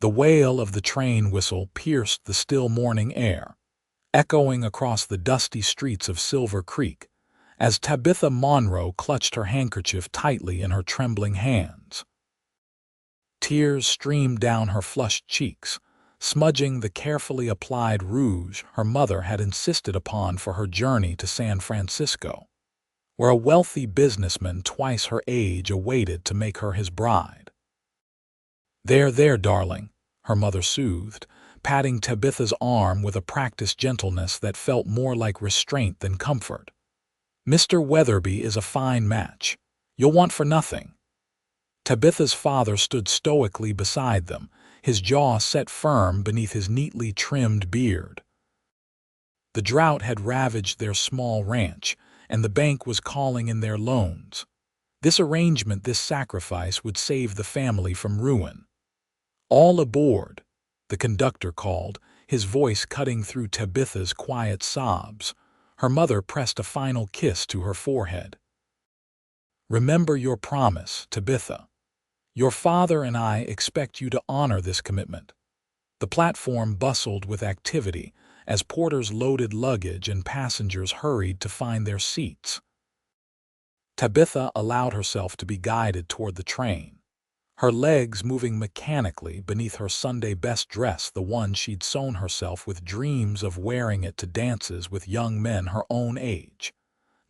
The wail of the train whistle pierced the still morning air, echoing across the dusty streets of Silver Creek, as Tabitha Monroe clutched her handkerchief tightly in her trembling hands. Tears streamed down her flushed cheeks, smudging the carefully applied rouge her mother had insisted upon for her journey to San Francisco, where a wealthy businessman twice her age awaited to make her his bride. There, darling," her mother soothed, patting Tabitha's arm with a practiced gentleness that felt more like restraint than comfort. "Mr. Weatherby is a fine match. You'll want for nothing." Tabitha's father stood stoically beside them, his jaw set firm beneath his neatly trimmed beard. The drought had ravaged their small ranch, and the bank was calling in their loans. This arrangement, this sacrifice, would save the family from ruin. "All aboard," the conductor called, his voice cutting through Tabitha's quiet sobs. Her mother pressed a final kiss to her forehead. "Remember your promise, Tabitha. Your father and I expect you to honor this commitment." The platform bustled with activity as porters loaded luggage and passengers hurried to find their seats. Tabitha allowed herself to be guided toward the train, her legs moving mechanically beneath her Sunday best dress, the one she'd sewn herself with dreams of wearing it to dances with young men her own age,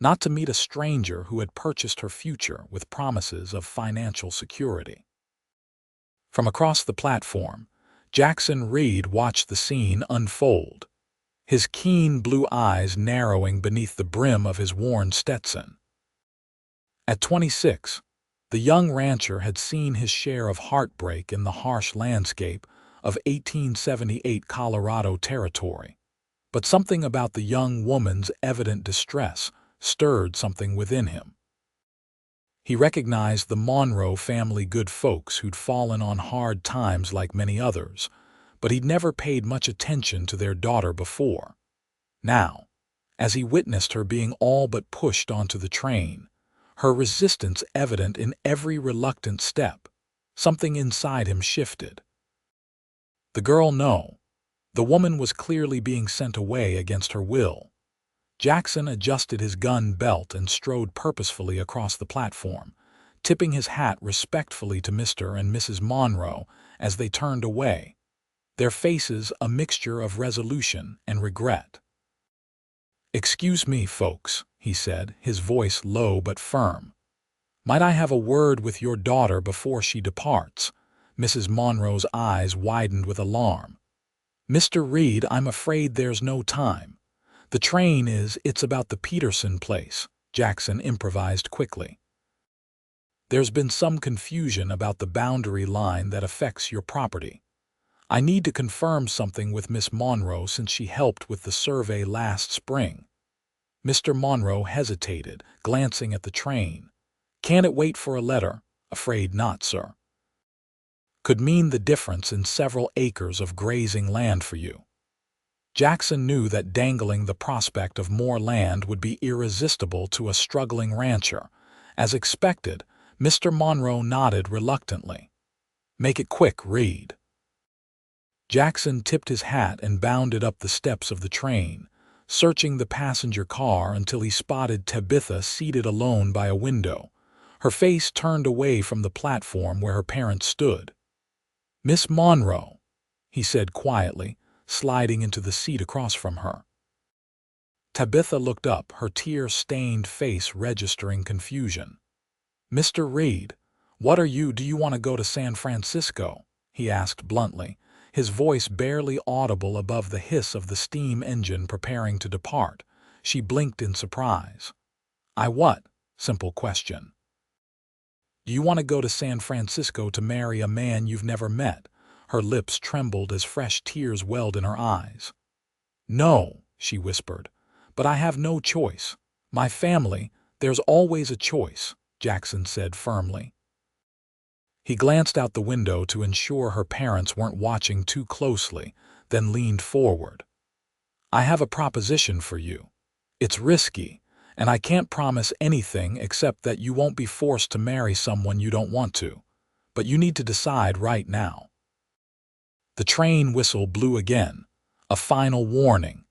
not to meet a stranger who had purchased her future with promises of financial security. From across the platform, Jackson Reed watched the scene unfold, his keen blue eyes narrowing beneath the brim of his worn Stetson. At 26, the young rancher had seen his share of heartbreak in the harsh landscape of 1878 Colorado territory, but something about the young woman's evident distress stirred something within him. He recognized the Monroe family, good folks who'd fallen on hard times like many others, but he'd never paid much attention to their daughter before. Now, as he witnessed her being all but pushed onto the train, her resistance evident in every reluctant step, something inside him shifted. The girl, no. The woman was clearly being sent away against her will. Jackson adjusted his gun belt and strode purposefully across the platform, tipping his hat respectfully to Mr. and Mrs. Monroe as they turned away, their faces a mixture of resolution and regret. "Excuse me, folks," he said, his voice low but firm. "Might I have a word with your daughter before she departs?" Mrs. Monroe's eyes widened with alarm. "Mr. Reed, I'm afraid there's no time. The train it's about the Peterson place," Jackson improvised quickly. "There's been some confusion about the boundary line that affects your property. I need to confirm something with Miss Monroe since she helped with the survey last spring." Mr. Monroe hesitated, glancing at the train. "Can't it wait for a letter?" "Afraid not, sir." "Could mean the difference in several acres of grazing land for you." Jackson knew that dangling the prospect of more land would be irresistible to a struggling rancher. As expected, Mr. Monroe nodded reluctantly. "Make it quick, Reed." Jackson tipped his hat and bounded up the steps of the train, searching the passenger car until he spotted Tabitha seated alone by a window, her face turned away from the platform where her parents stood. "Miss Monroe," he said quietly, sliding into the seat across from her. Tabitha looked up, her tear-stained face registering confusion. "Mr. Reed, do you want to go to San Francisco?" he asked bluntly, his voice barely audible above the hiss of the steam engine preparing to depart. She blinked in surprise. "I what?" Simple question. "Do you want to go to San Francisco to marry a man you've never met?" Her lips trembled as fresh tears welled in her eyes. "No," she whispered, "but I have no choice. My family, there's always a choice," Jackson said firmly. He glanced out the window to ensure her parents weren't watching too closely, then leaned forward. "I have a proposition for you. It's risky, and I can't promise anything except that you won't be forced to marry someone you don't want to. But you need to decide right now." The train whistle blew again, a final warning.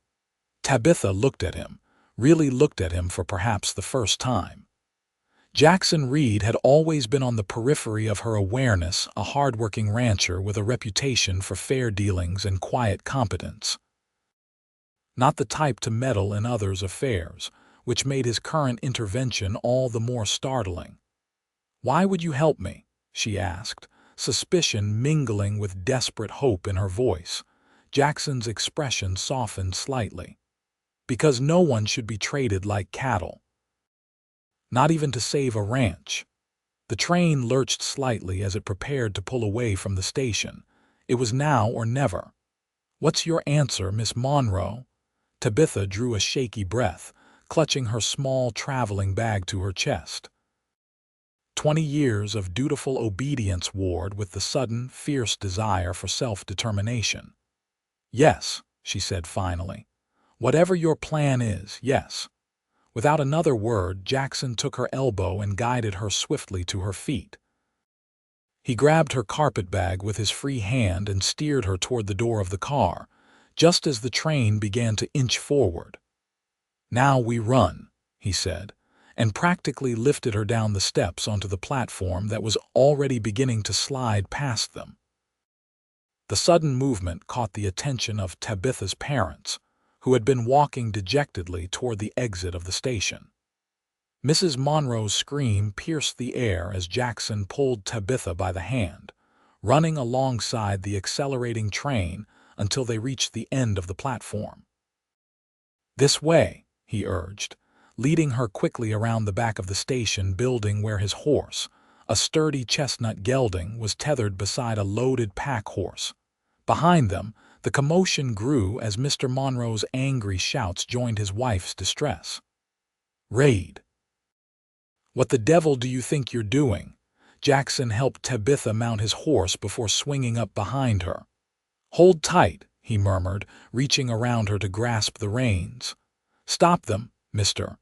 Tabitha looked at him, really looked at him for perhaps the first time. Jackson Reed had always been on the periphery of her awareness, a hard-working rancher with a reputation for fair dealings and quiet competence. Not the type to meddle in others' affairs, which made his current intervention all the more startling. "Why would you help me?" she asked, suspicion mingling with desperate hope in her voice. Jackson's expression softened slightly. "Because no one should be traded like cattle. Not even to save a ranch." The train lurched slightly as it prepared to pull away from the station. It was now or never. "What's your answer, Miss Monroe?" Tabitha drew a shaky breath, clutching her small traveling bag to her chest. 20 years of dutiful obedience warred with the sudden, fierce desire for self-determination. "Yes," she said finally. "Whatever your plan is, yes." Without another word, Jackson took her elbow and guided her swiftly to her feet. He grabbed her carpetbag with his free hand and steered her toward the door of the car, just as the train began to inch forward. "Now we run," he said, and practically lifted her down the steps onto the platform that was already beginning to slide past them. The sudden movement caught the attention of Tabitha's parents, who had been walking dejectedly toward the exit of the station. Mrs. Monroe's scream pierced the air as Jackson pulled Tabitha by the hand, running alongside the accelerating train until they reached the end of the platform. "This way," he urged, leading her quickly around the back of the station building where his horse, a sturdy chestnut gelding, was tethered beside a loaded pack horse. Behind them, the commotion grew as Mr. Monroe's angry shouts joined his wife's distress. "Raid! What the devil do you think you're doing?" Jackson helped Tabitha mount his horse before swinging up behind her. "Hold tight," he murmured, reaching around her to grasp the reins. "Stop them, Mr."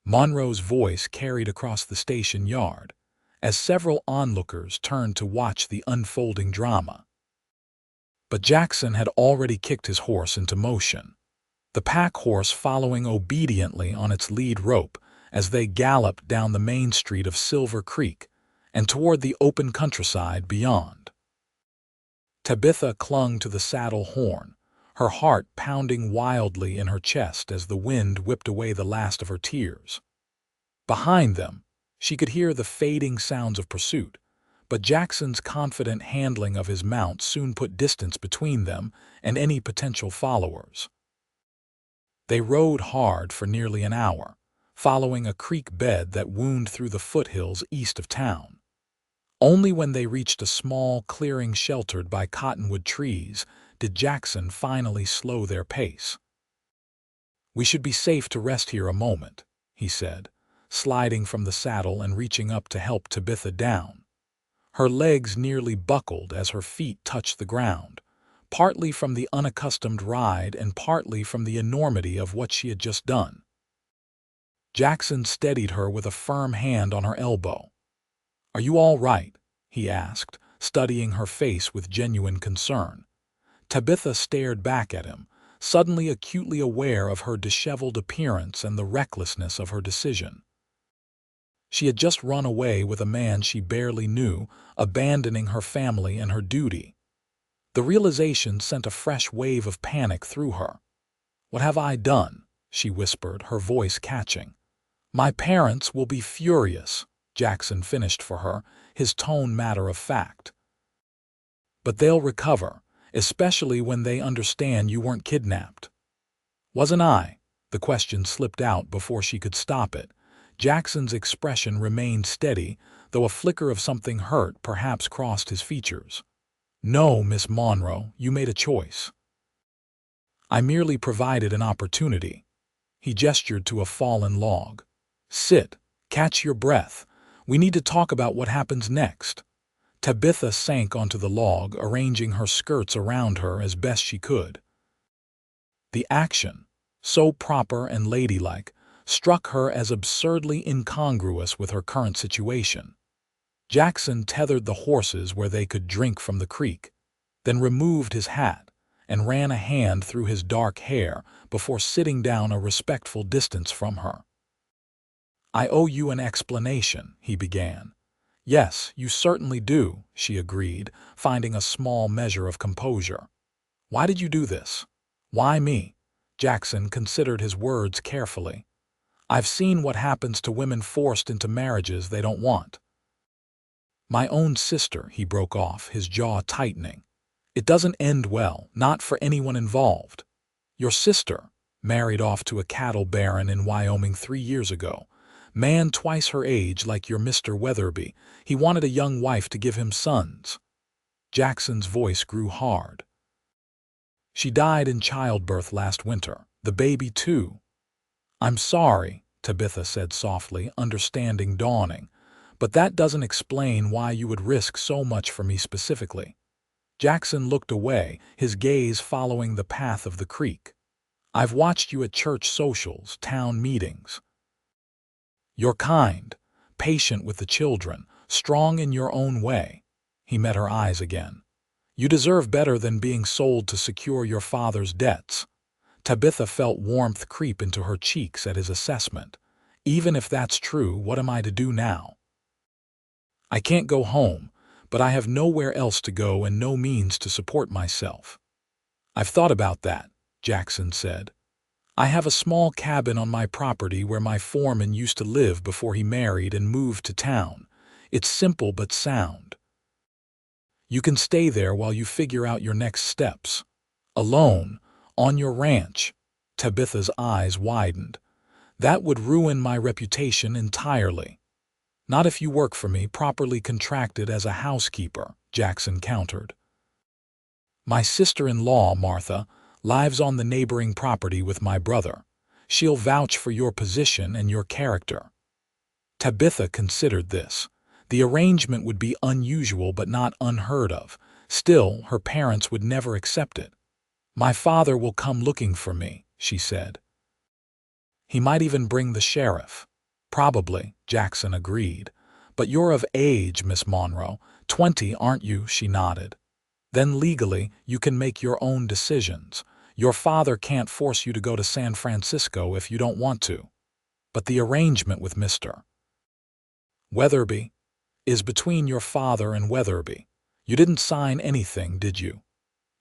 Monroe's voice carried across the station yard, as several onlookers turned to watch the unfolding drama. But Jackson had already kicked his horse into motion, the pack horse following obediently on its lead rope as they galloped down the main street of Silver Creek and toward the open countryside beyond. Tabitha clung to the saddle horn, her heart pounding wildly in her chest as the wind whipped away the last of her tears. Behind them, she could hear the fading sounds of pursuit, but Jackson's confident handling of his mount soon put distance between them and any potential followers. They rode hard for nearly an hour, following a creek bed that wound through the foothills east of town. Only when they reached a small clearing sheltered by cottonwood trees did Jackson finally slow their pace. "We should be safe to rest here a moment," he said, sliding from the saddle and reaching up to help Tabitha down. Her legs nearly buckled as her feet touched the ground, partly from the unaccustomed ride and partly from the enormity of what she had just done. Jackson steadied her with a firm hand on her elbow. "Are you all right?" he asked, studying her face with genuine concern. Tabitha stared back at him, suddenly acutely aware of her disheveled appearance and the recklessness of her decision. She had just run away with a man she barely knew, abandoning her family and her duty. The realization sent a fresh wave of panic through her. "What have I done?" she whispered, her voice catching. "My parents will be furious," Jackson finished for her, his tone matter of fact. "But they'll recover, especially when they understand you weren't kidnapped." "Wasn't I?" The question slipped out before she could stop it. Jackson's expression remained steady, though a flicker of something hurt perhaps crossed his features. "No, Miss Monroe, you made a choice. I merely provided an opportunity." He gestured to a fallen log. "Sit, catch your breath. We need to talk about what happens next." Tabitha sank onto the log, arranging her skirts around her as best she could. The action, so proper and ladylike, struck her as absurdly incongruous with her current situation. Jackson tethered the horses where they could drink from the creek. then removed his hat and ran a hand through his dark hair before sitting down a respectful distance from her. "I owe you an explanation," he began. "Yes, you certainly do," she agreed, finding a small measure of composure. "Why did you do this?" "Why me?" Jackson considered his words carefully. "I've seen what happens to women forced into marriages they don't want." "My own sister," he broke off, his jaw tightening. "It doesn't end well, not for anyone involved. Your sister married off to a cattle baron in Wyoming 3 years ago. Man twice her age like your Mr. Weatherby. He wanted a young wife to give him sons." Jackson's voice grew hard. "She died in childbirth last winter. The baby, too." "I'm sorry," Tabitha said softly, understanding dawning, "but that doesn't explain why you would risk so much for me specifically." Jackson looked away, his gaze following the path of the creek. "I've watched you at church socials, town meetings. You're kind, patient with the children, strong in your own way." He met her eyes again. "You deserve better than being sold to secure your father's debts." Tabitha felt warmth creep into her cheeks at his assessment. "Even if that's true, what am I to do now?" "I can't go home, but I have nowhere else to go and no means to support myself." "I've thought about that," Jackson said. "I have a small cabin on my property where my foreman used to live before he married and moved to town. It's simple but sound. You can stay there while you figure out your next steps. Alone, on your ranch." Tabitha's eyes widened. "That would ruin my reputation entirely." "Not if you work for me, properly contracted as a housekeeper," Jackson countered. "My sister-in-law, Martha, lives on the neighboring property with my brother. She'll vouch for your position and your character." Tabitha considered this. The arrangement would be unusual but not unheard of. Still, her parents would never accept it. "My father will come looking for me," she said. "He might even bring the sheriff." "Probably," Jackson agreed. "But you're of age, Miss Monroe. 20, aren't you?" She nodded. "Then legally, you can make your own decisions. Your father can't force you to go to San Francisco if you don't want to." "But the arrangement with Mr. Weatherby is between your father and Weatherby. You didn't sign anything, did you?"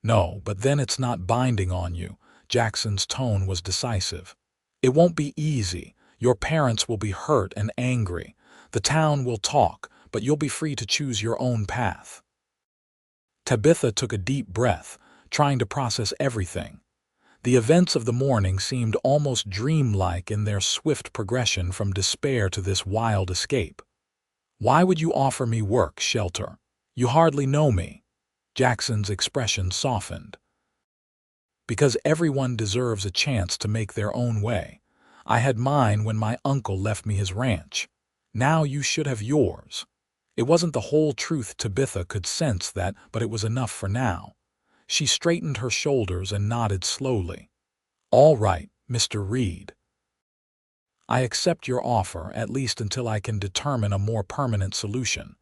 "No, but then it's not binding on you." Jackson's tone was decisive. "It won't be easy. Your parents will be hurt and angry. The town will talk, but you'll be free to choose your own path." Tabitha took a deep breath, trying to process everything. The events of the morning seemed almost dreamlike in their swift progression from despair to this wild escape. "Why would you offer me work, shelter? You hardly know me." Jackson's expression softened. "Because everyone deserves a chance to make their own way. I had mine when my uncle left me his ranch. Now you should have yours." It wasn't the whole truth, Tabitha could sense that, but it was enough for now. She straightened her shoulders and nodded slowly. "All right, Mr. Reed. I accept your offer, at least until I can determine a more permanent solution."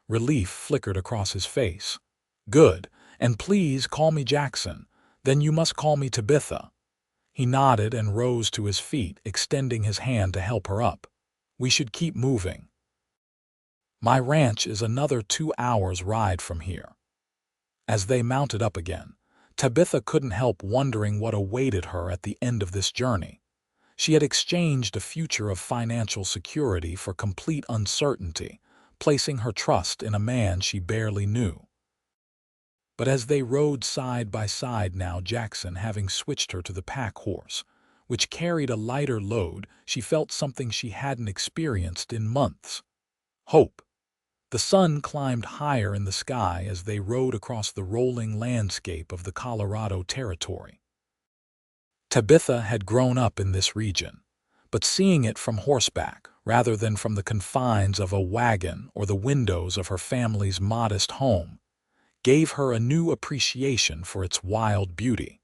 Relief flickered across his face. "Good, and please call me Jackson. Then you must call me Tabitha." He nodded and rose to his feet, extending his hand to help her up. "We should keep moving. My ranch is another 2 hours' ride from here." As they mounted up again, Tabitha couldn't help wondering what awaited her at the end of this journey. She had exchanged a future of financial security for complete uncertainty, placing her trust in a man she barely knew. But as they rode side by side now, Jackson having switched her to the pack horse, which carried a lighter load, she felt something she hadn't experienced in months. Hope. The sun climbed higher in the sky as they rode across the rolling landscape of the Colorado Territory. Tabitha had grown up in this region, but seeing it from horseback rather than from the confines of a wagon or the windows of her family's modest home gave her a new appreciation for its wild beauty.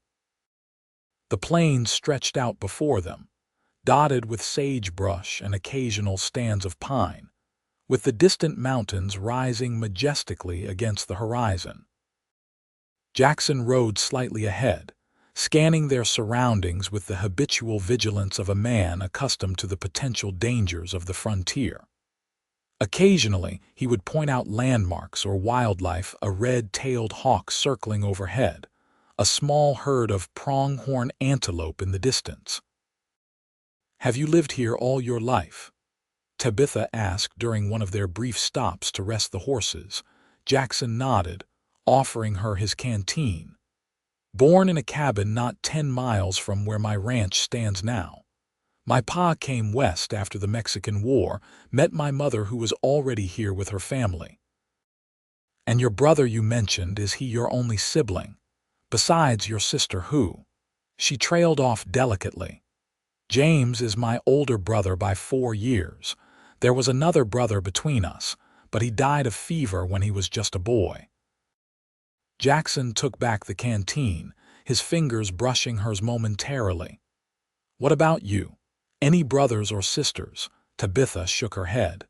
The plains stretched out before them, dotted with sagebrush and occasional stands of pine, with the distant mountains rising majestically against the horizon. Jackson rode slightly ahead, scanning their surroundings with the habitual vigilance of a man accustomed to the potential dangers of the frontier. Occasionally, he would point out landmarks or wildlife, a red-tailed hawk circling overhead, a small herd of pronghorn antelope in the distance. "Have you lived here all your life?" Tabitha asked during one of their brief stops to rest the horses. Jackson nodded, offering her his canteen. "Born in a cabin not 10 miles from where my ranch stands now. My pa came west after the Mexican War, met my mother who was already here with her family." "And your brother you mentioned, is he your only sibling? Besides your sister who?" She trailed off delicately. "James is my older brother by 4 years. There was another brother between us, but he died of fever when he was just a boy." Jackson took back the canteen, his fingers brushing hers momentarily. "What about you? Any brothers or sisters?" Tabitha shook her head.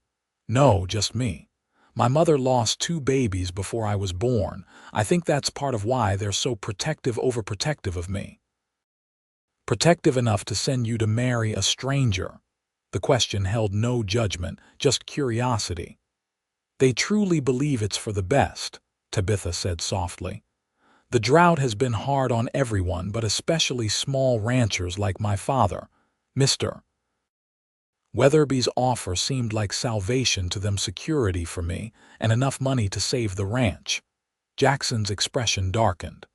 "No, just me. My mother lost 2 babies before I was born. I think that's part of why they're so overprotective of me." "Protective enough to send you to marry a stranger?" The question held no judgment, just curiosity. "They truly believe it's for the best," Tabitha said softly. "The drought has been hard on everyone, but especially small ranchers like my father, Mr. Weatherby's offer seemed like salvation to them, security for me, and enough money to save the ranch." Jackson's expression darkened.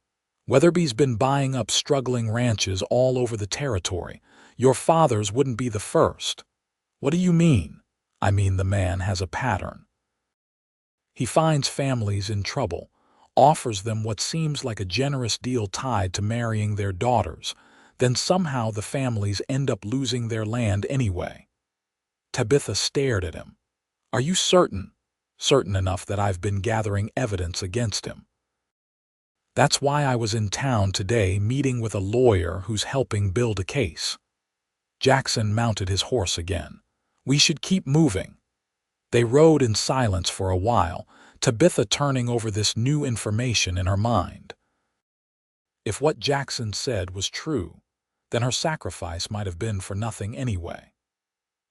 "Weatherby's been buying up struggling ranches all over the territory. Your father's wouldn't be the first." "What do you mean?" "I mean the man has a pattern. He finds families in trouble, offers them what seems like a generous deal tied to marrying their daughters, then somehow the families end up losing their land anyway." Tabitha stared at him. "Are you certain?" "Certain enough that I've been gathering evidence against him. That's why I was in town today meeting with a lawyer who's helping build a case." Jackson mounted his horse again. "We should keep moving." They rode in silence for a while, Tabitha turning over this new information in her mind. If what Jackson said was true, then her sacrifice might have been for nothing anyway.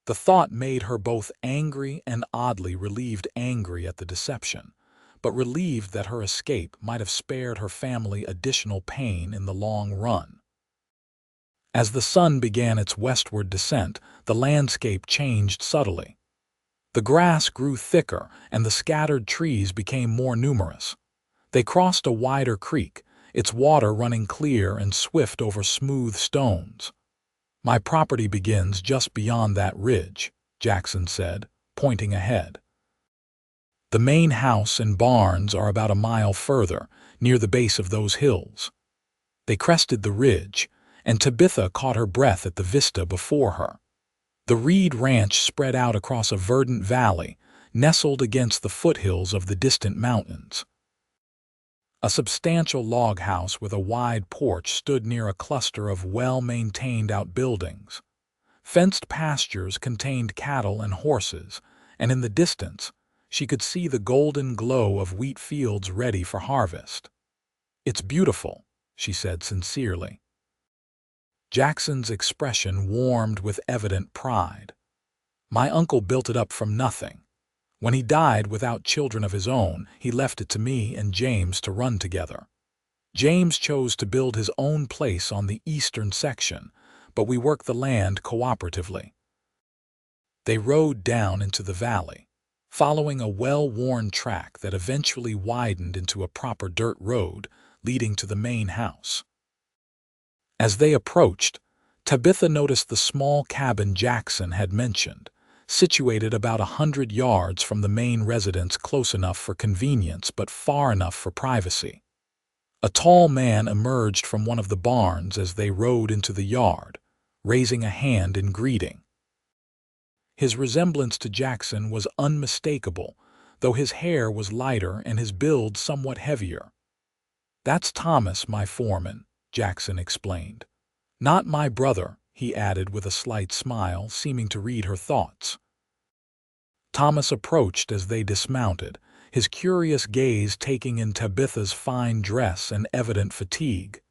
The thought made her both angry and oddly relieved, angry at the deception, but relieved that her escape might have spared her family additional pain in the long run. As the sun began its westward descent, the landscape changed subtly. The grass grew thicker and the scattered trees became more numerous. They crossed a wider creek, its water running clear and swift over smooth stones. "My property begins just beyond that ridge," Jackson said, pointing ahead. "The main house and barns are about a mile further, near the base of those hills." They crested the ridge, and Tabitha caught her breath at the vista before her. The Reed Ranch spread out across a verdant valley, nestled against the foothills of the distant mountains. A substantial log house with a wide porch stood near a cluster of well-maintained outbuildings. Fenced pastures contained cattle and horses, and in the distance, she could see the golden glow of wheat fields ready for harvest. "It's beautiful," she said sincerely. Jackson's expression warmed with evident pride. "My uncle built it up from nothing. When he died without children of his own, he left it to me and James to run together. James chose to build his own place on the eastern section, but we worked the land cooperatively." They rode down into the valley, following a well-worn track that eventually widened into a proper dirt road leading to the main house. As they approached, Tabitha noticed the small cabin Jackson had mentioned, situated about 100 yards from the main residence, close enough for convenience but far enough for privacy. A tall man emerged from one of the barns as they rode into the yard, raising a hand in greeting. His resemblance to Jackson was unmistakable, though his hair was lighter and his build somewhat heavier. "That's Thomas, my foreman," Jackson explained. "Not my brother," he added with a slight smile, seeming to read her thoughts. Thomas approached as they dismounted, his curious gaze taking in Tabitha's fine dress and evident fatigue.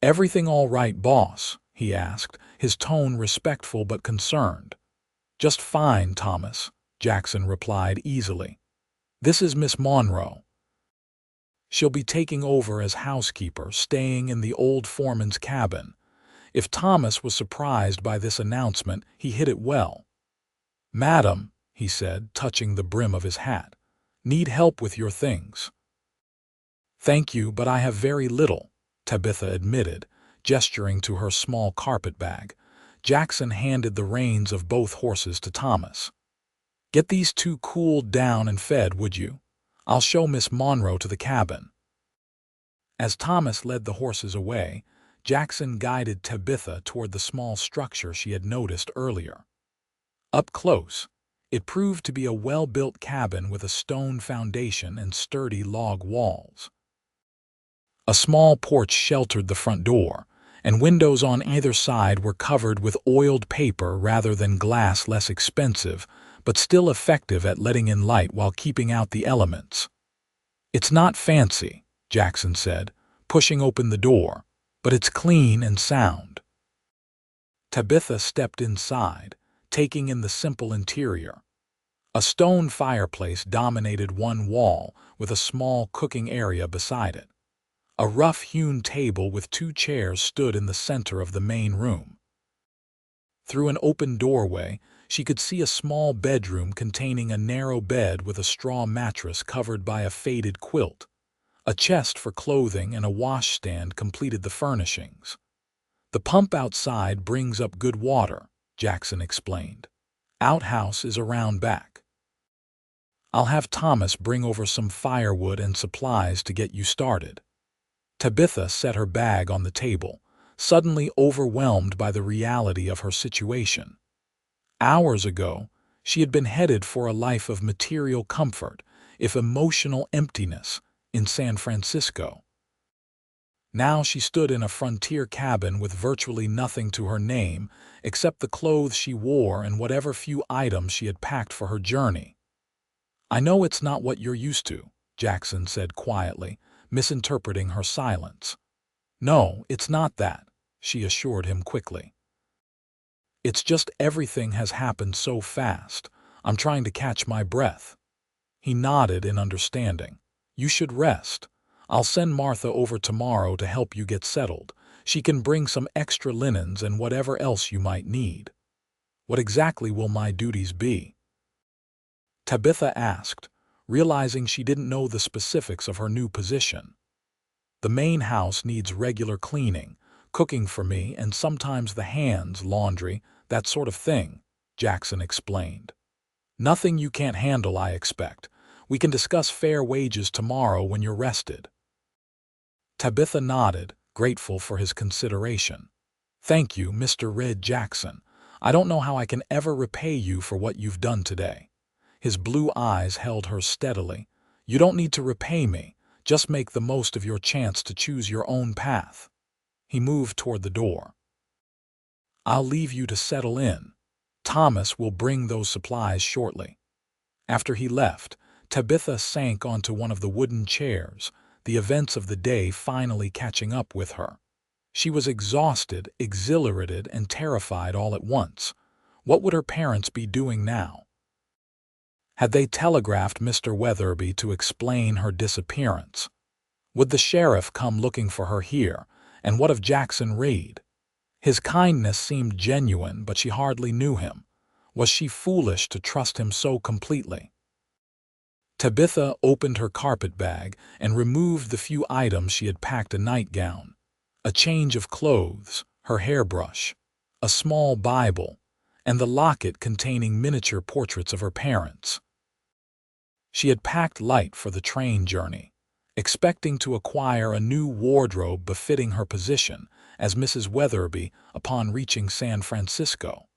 "Everything all right, boss?" he asked, his tone respectful but concerned. "Just fine, Thomas," Jackson replied easily. "This is Miss Monroe. She'll be taking over as housekeeper, staying in the old foreman's cabin." If Thomas was surprised by this announcement, he hid it well. "Madam," he said, touching the brim of his hat, "need help with your things?" "Thank you, but I have very little," Tabitha admitted, gesturing to her small carpet bag. Jackson handed the reins of both horses to Thomas. "Get these two cooled down and fed, would you? I'll show Miss Monroe to the cabin." As Thomas led the horses away, Jackson guided Tabitha toward the small structure she had noticed earlier. Up close, it proved to be a well-built cabin with a stone foundation and sturdy log walls. A small porch sheltered the front door, and windows on either side were covered with oiled paper rather than glass, less expensive, but still effective at letting in light while keeping out the elements. "It's not fancy," Jackson said, pushing open the door, "but it's clean and sound." Tabitha stepped inside, taking in the simple interior. A stone fireplace dominated one wall, with a small cooking area beside it. A rough-hewn table with two chairs stood in the center of the main room. Through an open doorway, she could see a small bedroom containing a narrow bed with a straw mattress covered by a faded quilt. A chest for clothing and a washstand completed the furnishings. "The pump outside brings up good water," Jackson explained. "Outhouse is around back. I'll have Thomas bring over some firewood and supplies to get you started." Tabitha set her bag on the table, suddenly overwhelmed by the reality of her situation. Hours ago, she had been headed for a life of material comfort, if emotional emptiness, in San Francisco. Now she stood in a frontier cabin with virtually nothing to her name except the clothes she wore and whatever few items she had packed for her journey. "I know it's not what you're used to," Jackson said quietly, misinterpreting her silence. "No, it's not that," she assured him quickly. "It's just everything has happened so fast. I'm trying to catch my breath." He nodded in understanding. "You should rest. I'll send Martha over tomorrow to help you get settled. She can bring some extra linens and whatever else you might need." "What exactly will my duties be?" Tabitha asked, realizing she didn't know the specifics of her new position. "The main house needs regular cleaning, cooking for me, and sometimes the hands, laundry, that sort of thing," Jackson explained. "Nothing you can't handle, I expect. We can discuss fair wages tomorrow when you're rested." Tabitha nodded, grateful for his consideration. "Thank you, Mr. Red Jackson. I don't know how I can ever repay you for what you've done today." His blue eyes held her steadily. "You don't need to repay me. Just make the most of your chance to choose your own path." He moved toward the door. "I'll leave you to settle in. Thomas will bring those supplies shortly." After he left, Tabitha sank onto one of the wooden chairs, the events of the day finally catching up with her. She was exhausted, exhilarated, and terrified all at once. What would her parents be doing now? Had they telegraphed Mr. Weatherby to explain her disappearance? Would the sheriff come looking for her here? And what of Jackson Reed? His kindness seemed genuine, but she hardly knew him. Was she foolish to trust him so completely? Tabitha opened her carpet bag and removed the few items she had packed: a nightgown, a change of clothes, her hairbrush, a small Bible, and the locket containing miniature portraits of her parents. She had packed light for the train journey, expecting to acquire a new wardrobe befitting her position as Mrs. Weatherby upon reaching San Francisco.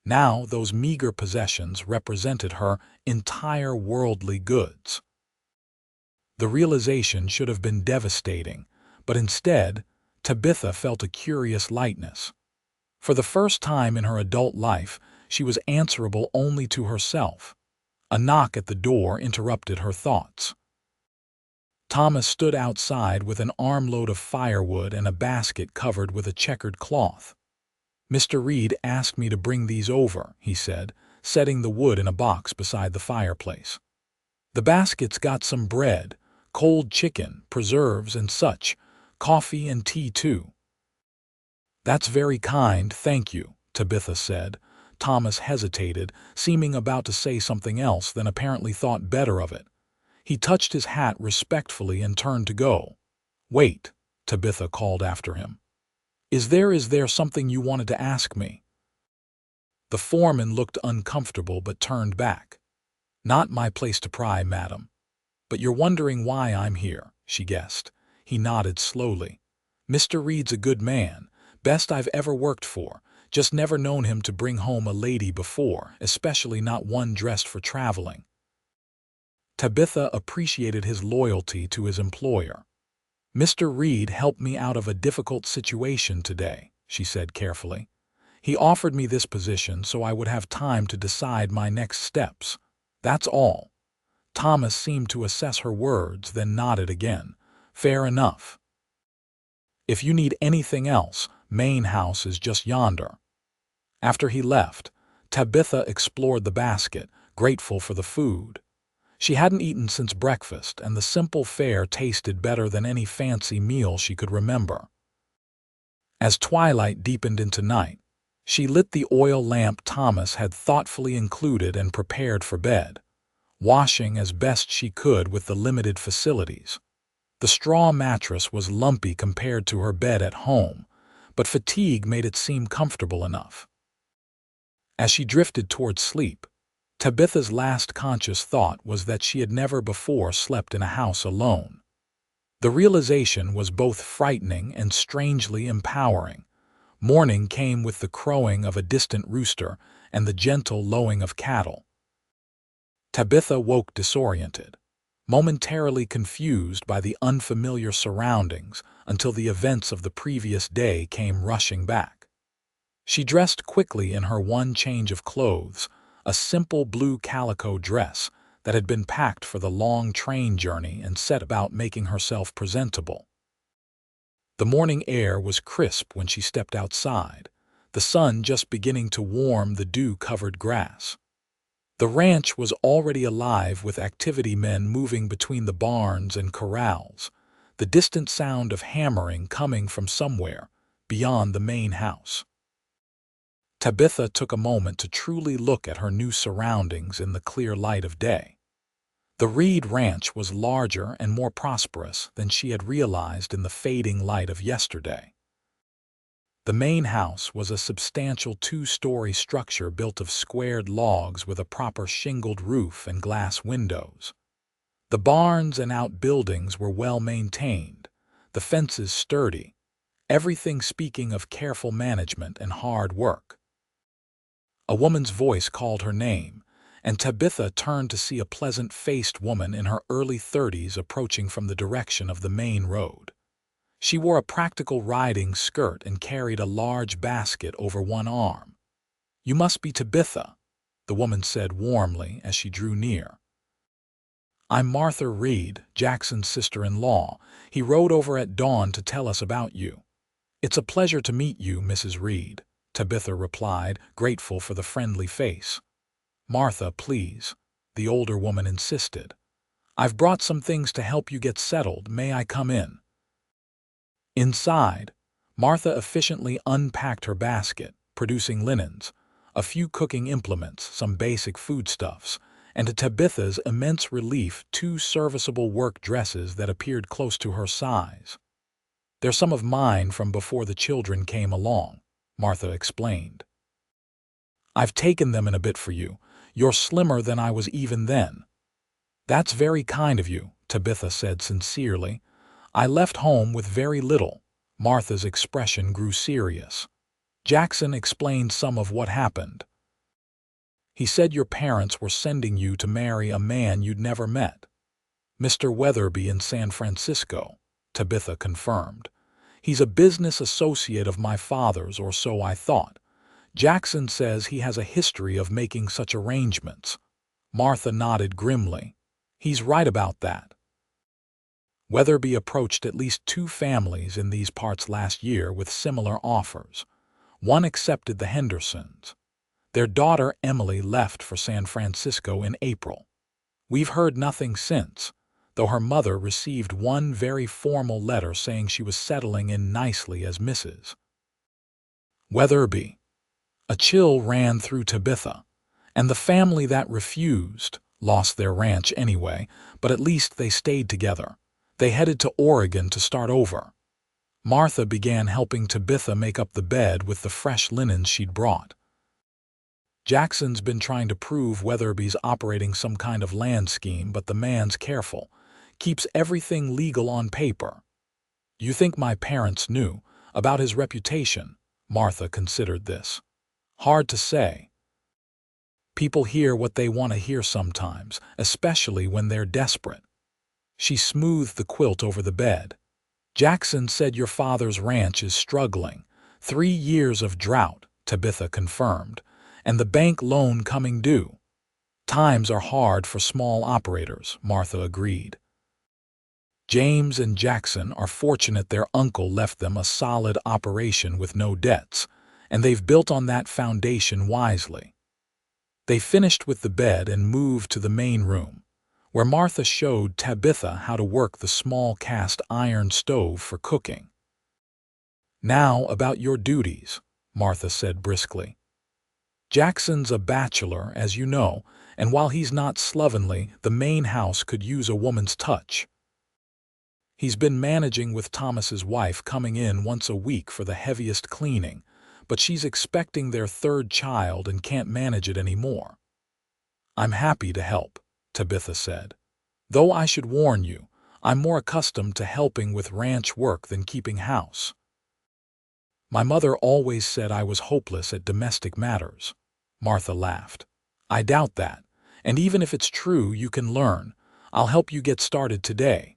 Now those meager possessions represented her entire worldly goods. The realization should have been devastating, but instead, Tabitha felt a curious lightness. For the first time in her adult life, she was answerable only to herself. A knock at the door interrupted her thoughts. Thomas stood outside with an armload of firewood and a basket covered with a checkered cloth. "Mr. Reed asked me to bring these over," he said, setting the wood in a box beside the fireplace. "The basket's got some bread, cold chicken, preserves and such, coffee and tea too." "That's very kind, thank you," Tabitha said. Thomas hesitated, seeming about to say something else, then apparently thought better of it. He touched his hat respectfully and turned to go. "Wait," Tabitha called after him. Is there something you wanted to ask me?" The foreman looked uncomfortable but turned back. "Not my place to pry, madam. But you're wondering why I'm here," she guessed. He nodded slowly. "Mr. Reed's a good man, best I've ever worked for. Just never known him to bring home a lady before, especially not one dressed for traveling." Tabitha appreciated his loyalty to his employer. "Mr. Reed helped me out of a difficult situation today," she said carefully. "He offered me this position so I would have time to decide my next steps. That's all." Thomas seemed to assess her words, then nodded again. "Fair enough. If you need anything else, main house is just yonder." After he left, Tabitha explored the basket, grateful for the food. She hadn't eaten since breakfast, and the simple fare tasted better than any fancy meal she could remember. As twilight deepened into night, she lit the oil lamp Thomas had thoughtfully included and prepared for bed, washing as best she could with the limited facilities. The straw mattress was lumpy compared to her bed at home, but fatigue made it seem comfortable enough. As she drifted toward sleep, Tabitha's last conscious thought was that she had never before slept in a house alone. The realization was both frightening and strangely empowering. Morning came with the crowing of a distant rooster and the gentle lowing of cattle. Tabitha woke disoriented, momentarily confused by the unfamiliar surroundings until the events of the previous day came rushing back. She dressed quickly in her one change of clothes, a simple blue calico dress that had been packed for the long train journey, and set about making herself presentable. The morning air was crisp when she stepped outside, the sun just beginning to warm the dew-covered grass. The ranch was already alive with activity men moving between the barns and corrals, the distant sound of hammering coming from somewhere beyond the main house. Tabitha took a moment to truly look at her new surroundings in the clear light of day. The Reed Ranch was larger and more prosperous than she had realized in the fading light of yesterday. The main house was a substantial two-story structure built of squared logs with a proper shingled roof and glass windows. The barns and outbuildings were well maintained, the fences sturdy, everything speaking of careful management and hard work. A woman's voice called her name, and Tabitha turned to see a pleasant-faced woman in her early 30s approaching from the direction of the main road. She wore a practical riding skirt and carried a large basket over one arm. "You must be Tabitha," the woman said warmly as she drew near. "I'm Martha Reed, Jackson's sister-in-law. He rode over at dawn to tell us about you." "It's a pleasure to meet you, Mrs. Reed," Tabitha replied, grateful for the friendly face. "Martha, please," the older woman insisted. "I've brought some things to help you get settled. May I come in?" Inside, Martha efficiently unpacked her basket, producing linens, a few cooking implements, some basic foodstuffs, and to Tabitha's immense relief, 2 serviceable work dresses that appeared close to her size. "They're some of mine from before the children came along," Martha explained. "I've taken them in a bit for you. You're slimmer than I was even then." "That's very kind of you," Tabitha said sincerely. "I left home with very little." Martha's expression grew serious. "Jackson explained some of what happened. He said your parents were sending you to marry a man you'd never met." "Mr. Weatherby in San Francisco," Tabitha confirmed. "He's a business associate of my father's, or so I thought. Jackson says he has a history of making such arrangements." Martha nodded grimly. He's right about that. Weatherby approached at least 2 families in these parts last year with similar offers. One accepted the Hendersons. Their daughter Emily left for San Francisco in April. We've heard nothing since, though her mother received one very formal letter saying she was settling in nicely as Mrs. Weatherby. A chill ran through Tabitha, and the family that refused lost their ranch anyway, but at least they stayed together. They headed to Oregon to start over. Martha began helping Tabitha make up the bed with the fresh linens she'd brought. Jackson's been trying to prove Weatherby's operating some kind of land scheme, but the man's careful. Keeps everything legal on paper. You think my parents knew about his reputation? Martha considered this. Hard to say. People hear what they want to hear sometimes, especially when they're desperate. She smoothed the quilt over the bed. Jackson said your father's ranch is struggling. 3 years of drought, Tabitha confirmed, and the bank loan coming due. Times are hard for small operators, Martha agreed. James and Jackson are fortunate their uncle left them a solid operation with no debts, and they've built on that foundation wisely. They finished with the bed and moved to the main room, where Martha showed Tabitha how to work the small cast iron stove for cooking. Now about your duties, Martha said briskly. Jackson's a bachelor, as you know, and while he's not slovenly, the main house could use a woman's touch. He's been managing with Thomas's wife coming in once a week for the heaviest cleaning, but she's expecting their 3rd child and can't manage it anymore. I'm happy to help, Tabitha said. Though I should warn you, I'm more accustomed to helping with ranch work than keeping house. My mother always said I was hopeless at domestic matters. Martha laughed. I doubt that, and even if it's true, you can learn. I'll help you get started today.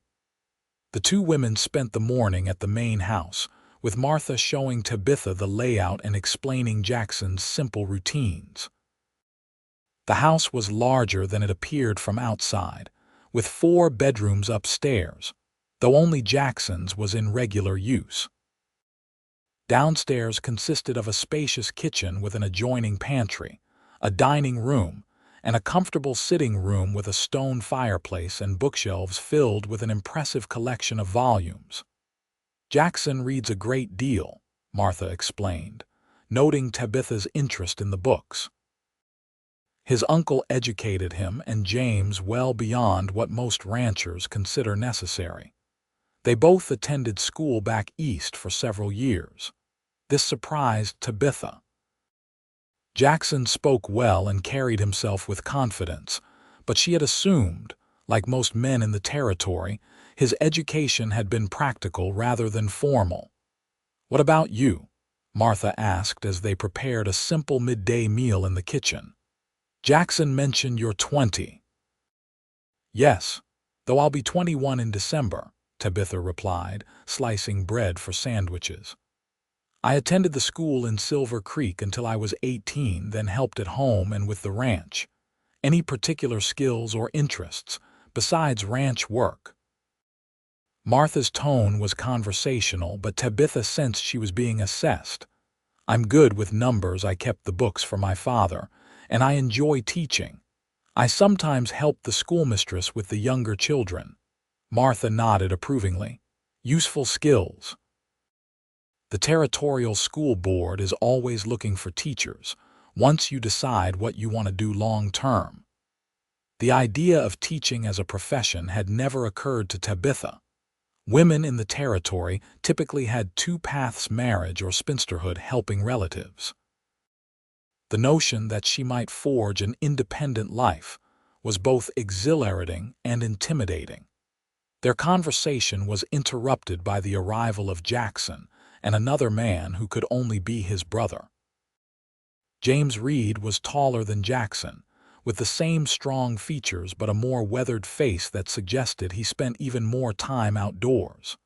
The 2 women spent the morning at the main house, with Martha showing Tabitha the layout and explaining Jackson's simple routines. The house was larger than it appeared from outside, with 4 bedrooms upstairs, though only Jackson's was in regular use. Downstairs consisted of a spacious kitchen with an adjoining pantry, a dining room, and a comfortable sitting room with a stone fireplace and bookshelves filled with an impressive collection of volumes. Jackson reads a great deal, Martha explained, noting Tabitha's interest in the books. His uncle educated him and James well beyond what most ranchers consider necessary. They both attended school back east for several years. This surprised Tabitha. Jackson spoke well and carried himself with confidence, but she had assumed, like most men in the territory, his education had been practical rather than formal. What about you? Martha asked as they prepared a simple midday meal in the kitchen. Jackson mentioned you're 20. Yes, though I'll be 21 in December, Tabitha replied, slicing bread for sandwiches. I attended the school in Silver Creek until I was 18, then helped at home and with the ranch. Any particular skills or interests, besides ranch work? Martha's tone was conversational, but Tabitha sensed she was being assessed. I'm good with numbers. I kept the books for my father, and I enjoy teaching. I sometimes help the schoolmistress with the younger children. Martha nodded approvingly. Useful skills. The Territorial School Board is always looking for teachers, once you decide what you want to do long-term. The idea of teaching as a profession had never occurred to Tabitha. Women in the territory typically had 2 paths: marriage or spinsterhood, helping relatives. The notion that she might forge an independent life was both exhilarating and intimidating. Their conversation was interrupted by the arrival of Jackson and another man who could only be his brother. James Reed was taller than Jackson, with the same strong features but a more weathered face that suggested he spent even more time outdoors.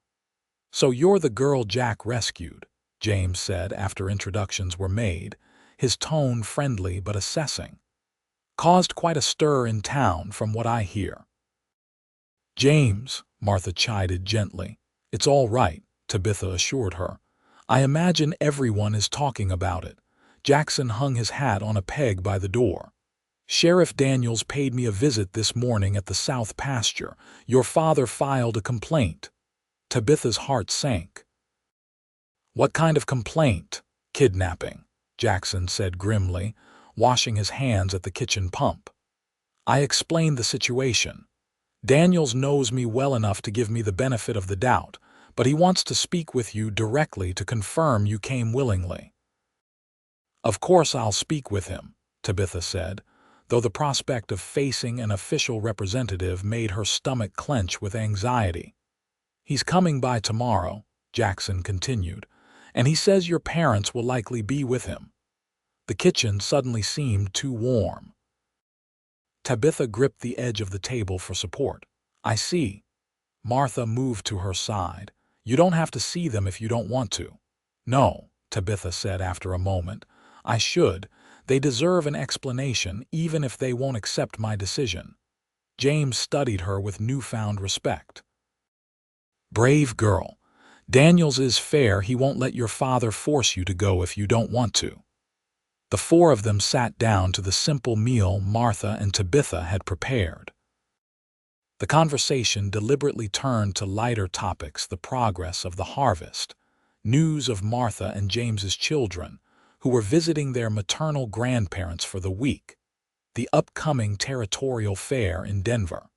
So you're the girl Jack rescued, James said after introductions were made, his tone friendly but assessing. Caused quite a stir in town from what I hear. James, Martha chided gently. It's all right, Tabitha assured her. I imagine everyone is talking about it. Jackson hung his hat on a peg by the door. Sheriff Daniels paid me a visit this morning at the South Pasture. Your father filed a complaint. Tabitha's heart sank. What kind of complaint? Kidnapping, Jackson said grimly, washing his hands at the kitchen pump. I explained the situation. Daniels knows me well enough to give me the benefit of the doubt, but he wants to speak with you directly to confirm you came willingly. Of course I'll speak with him, Tabitha said, though the prospect of facing an official representative made her stomach clench with anxiety. He's coming by tomorrow, Jackson continued, and he says your parents will likely be with him. The kitchen suddenly seemed too warm. Tabitha gripped the edge of the table for support. I see. Martha moved to her side. You don't have to see them if you don't want to. No, Tabitha said after a moment. I should. They deserve an explanation even if they won't accept my decision. James studied her with newfound respect. Brave girl. Daniels is fair. He won't let your father force you to go if you don't want to. The four of them sat down to the simple meal Martha and Tabitha had prepared. The conversation deliberately turned to lighter topics: the progress of the harvest, news of Martha and James's children, who were visiting their maternal grandparents for the week, the upcoming territorial fair in Denver.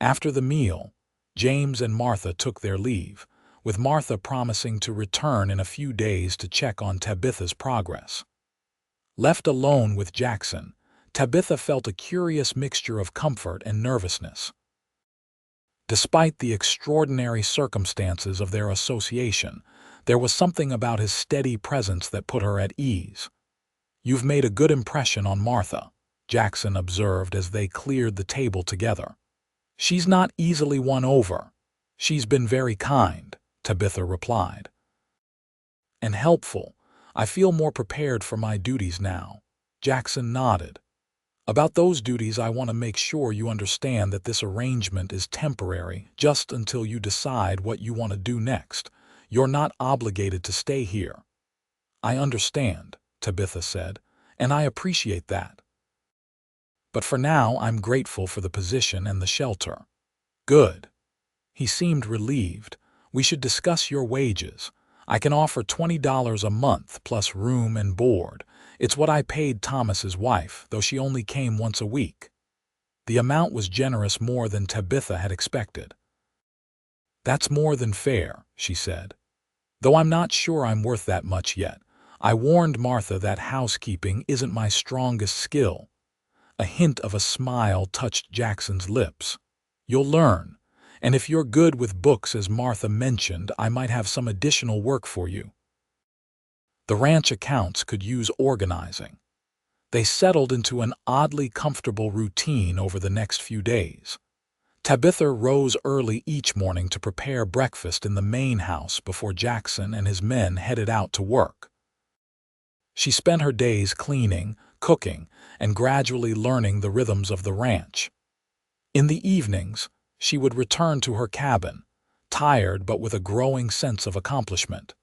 After the meal, James and Martha took their leave, with Martha promising to return in a few days to check on Tabitha's progress. Left alone with Jackson, Tabitha felt a curious mixture of comfort and nervousness. Despite the extraordinary circumstances of their association, there was something about his steady presence that put her at ease. You've made a good impression on Martha, Jackson observed as they cleared the table together. She's not easily won over. She's been very kind, Tabitha replied. And helpful. I feel more prepared for my duties now. Jackson nodded. About those duties, I want to make sure you understand that this arrangement is temporary, just until you decide what you want to do next. You're not obligated to stay here. I understand, Tabitha said, and I appreciate that. But for now, I'm grateful for the position and the shelter. Good. He seemed relieved. We should discuss your wages. I can offer $20 a month plus room and board. It's what I paid Thomas's wife, though she only came once a week. The amount was generous, more than Tabitha had expected. That's more than fair, she said. Though I'm not sure I'm worth that much yet. I warned Martha that housekeeping isn't my strongest skill. A hint of a smile touched Jackson's lips. You'll learn. And if you're good with books, as Martha mentioned, I might have some additional work for you. The ranch accounts could use organizing. They settled into an oddly comfortable routine over the next few days. Tabitha rose early each morning to prepare breakfast in the main house before Jackson and his men headed out to work. She spent her days cleaning, cooking, and gradually learning the rhythms of the ranch. In the evenings, she would return to her cabin, tired but with a growing sense of accomplishment.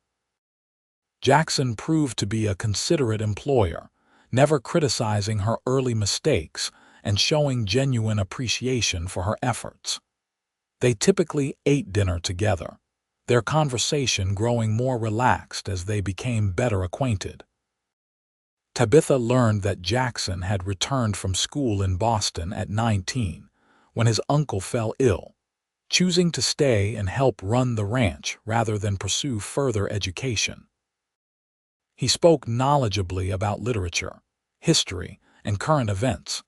Jackson proved to be a considerate employer, never criticizing her early mistakes and showing genuine appreciation for her efforts. They typically ate dinner together, their conversation growing more relaxed as they became better acquainted. Tabitha learned that Jackson had returned from school in Boston at 19, when his uncle fell ill, choosing to stay and help run the ranch rather than pursue further education. He spoke knowledgeably about literature, history, and current events,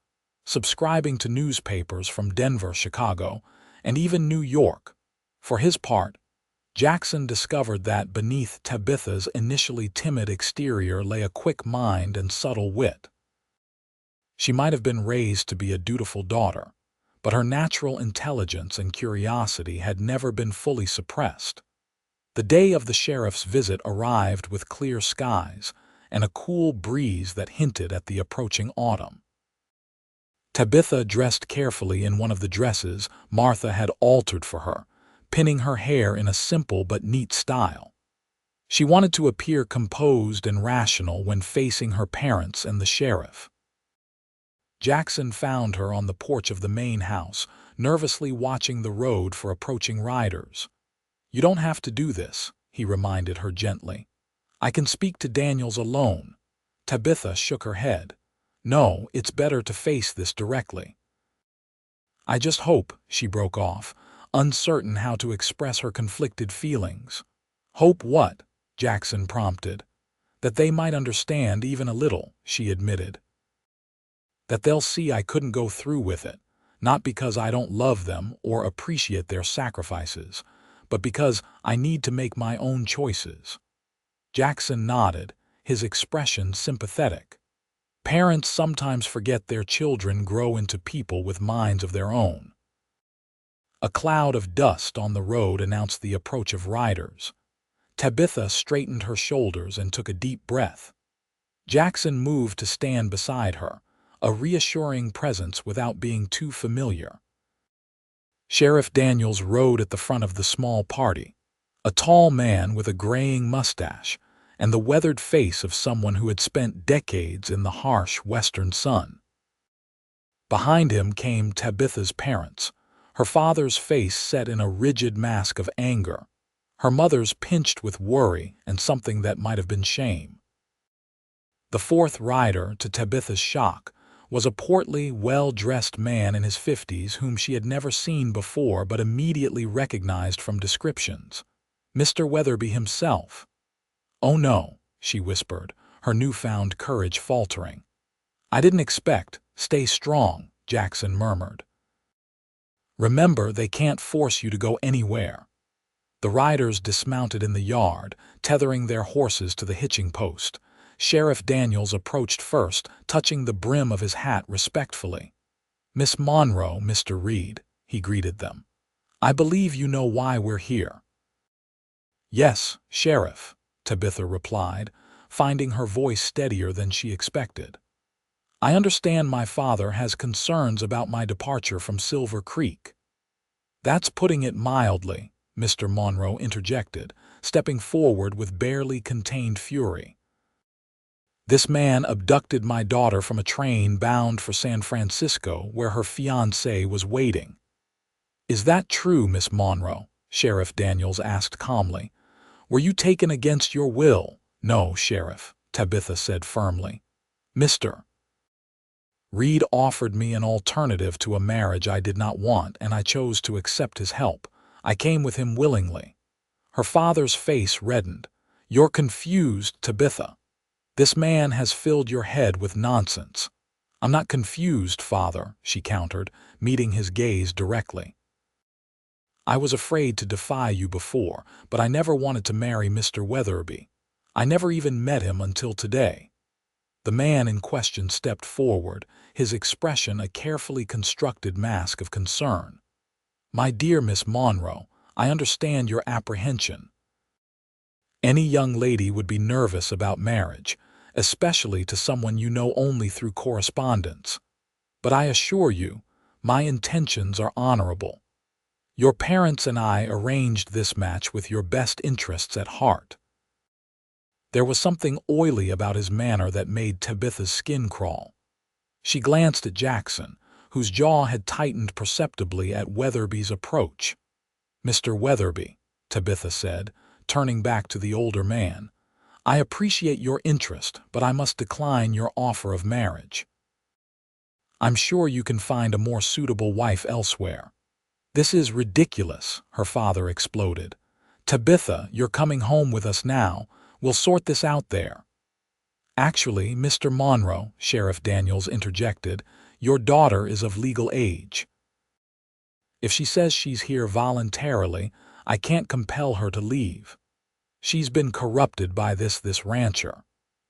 subscribing to newspapers from Denver, Chicago, and even New York. For his part, Jackson discovered that beneath Tabitha's initially timid exterior lay a quick mind and subtle wit. She might have been raised to be a dutiful daughter, but her natural intelligence and curiosity had never been fully suppressed. The day of the sheriff's visit arrived with clear skies and a cool breeze that hinted at the approaching autumn. Tabitha dressed carefully in one of the dresses Martha had altered for her, pinning her hair in a simple but neat style. She wanted to appear composed and rational when facing her parents and the sheriff. Jackson found her on the porch of the main house, nervously watching the road for approaching riders. "You don't have to do this," he reminded her gently. "I can speak to Daniels alone." Tabitha shook her head. "No, it's better to face this directly." "I just hope," she broke off, uncertain how to express her conflicted feelings. "Hope what?" Jackson prompted. "That they might understand even a little," she admitted. "That they'll see I couldn't go through with it, not because I don't love them or appreciate their sacrifices, but because I need to make my own choices." Jackson nodded, his expression sympathetic. Parents sometimes forget their children grow into people with minds of their own. A cloud of dust on the road announced the approach of riders. Tabitha straightened her shoulders and took a deep breath. Jackson moved to stand beside her, a reassuring presence without being too familiar. Sheriff Daniels rode at the front of the small party, a tall man with a graying mustache and the weathered face of someone who had spent decades in the harsh western sun. Behind him came Tabitha's parents, her father's face set in a rigid mask of anger, her mother's pinched with worry and something that might have been shame. The fourth rider, to Tabitha's shock, was a portly, well-dressed man in his 50s whom she had never seen before but immediately recognized from descriptions. Mr. Weatherby himself. "Oh no," she whispered, her newfound courage faltering. "I didn't expect. Stay strong," Jackson murmured. "Remember, they can't force you to go anywhere." The riders dismounted in the yard, tethering their horses to the hitching post. Sheriff Daniels approached first, touching the brim of his hat respectfully. "Miss Monroe, Mr. Reed," he greeted them. "I believe you know why we're here." "Yes, Sheriff," Tabitha replied, finding her voice steadier than she expected. "I understand my father has concerns about my departure from Silver Creek." "That's putting it mildly," Mr. Monroe interjected, stepping forward with barely contained fury. "This man abducted my daughter from a train bound for San Francisco where her fiancé was waiting." "Is that true, Miss Monroe?" Sheriff Daniels asked calmly. "Were you taken against your will?" "No, Sheriff," Tabitha said firmly. "Mr. Reed offered me an alternative to a marriage I did not want, and I chose to accept his help. I came with him willingly." Her father's face reddened. "You're confused, Tabitha. This man has filled your head with nonsense." "I'm not confused, Father," she countered, meeting his gaze directly. "I was afraid to defy you before, but I never wanted to marry Mr. Weatherby. I never even met him until today." The man in question stepped forward, his expression a carefully constructed mask of concern. "My dear Miss Monroe, I understand your apprehension. Any young lady would be nervous about marriage, especially to someone you know only through correspondence. But I assure you, my intentions are honorable. Your parents and I arranged this match with your best interests at heart." There was something oily about his manner that made Tabitha's skin crawl. She glanced at Jackson, whose jaw had tightened perceptibly at Weatherby's approach. "Mr. Weatherby," Tabitha said, turning back to the older man, "I appreciate your interest, but I must decline your offer of marriage. I'm sure you can find a more suitable wife elsewhere." "This is ridiculous," her father exploded. "Tabitha, you're coming home with us now. We'll sort this out there." "Actually, Mr. Monroe," Sheriff Daniels interjected, "your daughter is of legal age. If she says she's here voluntarily, I can't compel her to leave. She's been corrupted by this rancher."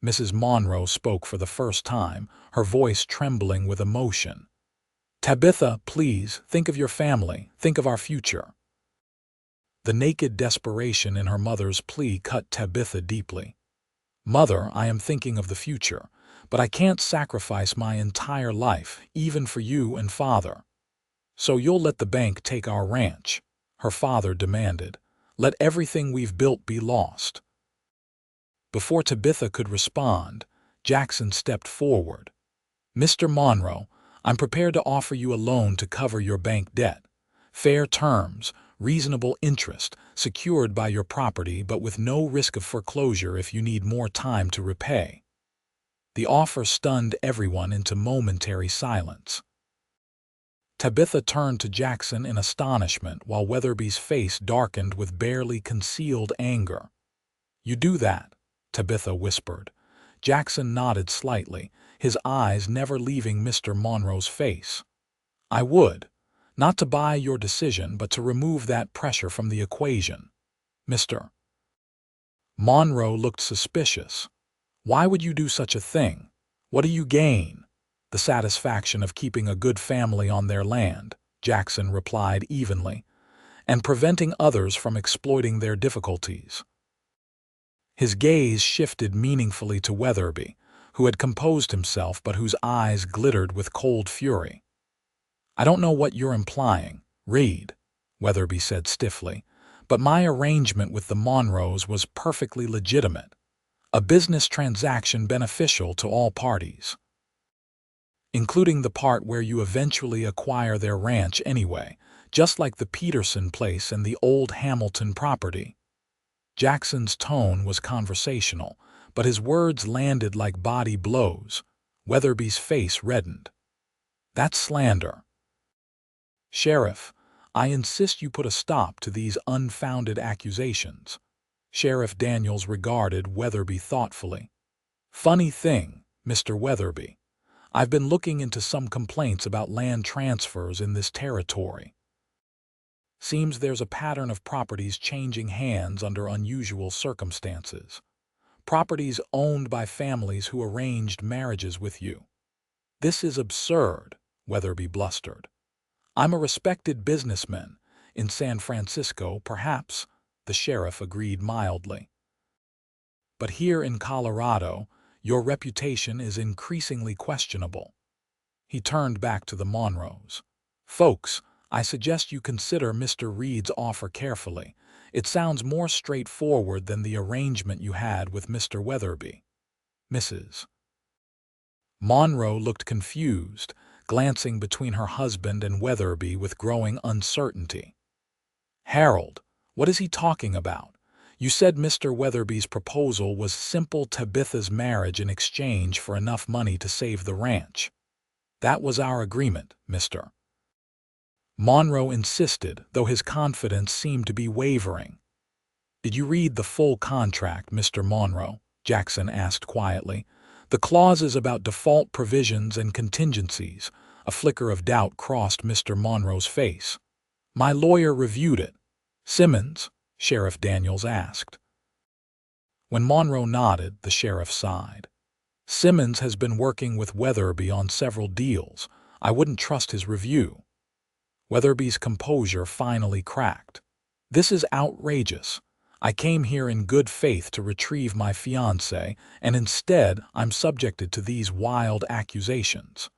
Mrs. Monroe spoke for the first time, her voice trembling with emotion. "Tabitha, please, think of your family, think of our future." The naked desperation in her mother's plea cut Tabitha deeply. "Mother, I am thinking of the future, but I can't sacrifice my entire life, even for you and Father. So you'll let the bank take our ranch?" her father demanded. "Let everything we've built be lost?" Before Tabitha could respond, Jackson stepped forward. "Mr. Monroe, I'm prepared to offer you a loan to cover your bank debt. Fair terms, reasonable interest, secured by your property but with no risk of foreclosure if you need more time to repay." The offer stunned everyone into momentary silence. Tabitha turned to Jackson in astonishment while Weatherby's face darkened with barely concealed anger. "You do that?" Tabitha whispered. Jackson nodded slightly, his eyes never leaving Mr. Monroe's face. "I would. Not to buy your decision, but to remove that pressure from the equation." Mr. Monroe looked suspicious. "Why would you do such a thing? What do you gain?" "The satisfaction of keeping a good family on their land," Jackson replied evenly, "and preventing others from exploiting their difficulties." His gaze shifted meaningfully to Weatherby, who had composed himself but whose eyes glittered with cold fury. "I don't know what you're implying, Reed," Weatherby said stiffly, "but my arrangement with the Monroes was perfectly legitimate, a business transaction beneficial to all parties." "Including the part where you eventually acquire their ranch anyway, just like the Peterson place and the old Hamilton property." Jackson's tone was conversational, but his words landed like body blows. Weatherby's face reddened. "That's slander. Sheriff, I insist you put a stop to these unfounded accusations." Sheriff Daniels regarded Weatherby thoughtfully. "Funny thing, Mr. Weatherby. I've been looking into some complaints about land transfers in this territory. Seems there's a pattern of properties changing hands under unusual circumstances. Properties owned by families who arranged marriages with you." "This is absurd," Weatherby blustered. "I'm a respected businessman. In San Francisco, perhaps," the sheriff agreed mildly. "But here in Colorado, your reputation is increasingly questionable." He turned back to the Monroes. "Folks, I suggest you consider Mr. Reed's offer carefully. It sounds more straightforward than the arrangement you had with Mr. Weatherby." Mrs. Monroe looked confused, glancing between her husband and Weatherby with growing uncertainty. "Harold, what is he talking about? You said Mr. Weatherby's proposal was simple Tabitha's marriage in exchange for enough money to save the ranch." "That was our agreement, Mr. Monroe insisted, though his confidence seemed to be wavering. "Did you read the full contract, Mr. Monroe?" Jackson asked quietly. "The clauses about default provisions and contingencies." A flicker of doubt crossed Mr. Monroe's face. "My lawyer reviewed it." "Simmons?" Sheriff Daniels asked. When Monroe nodded, the sheriff sighed. "Simmons has been working with Weatherby on several deals. I wouldn't trust his review." Weatherby's composure finally cracked. "This is outrageous. I came here in good faith to retrieve my fiancée, and instead I'm subjected to these wild accusations."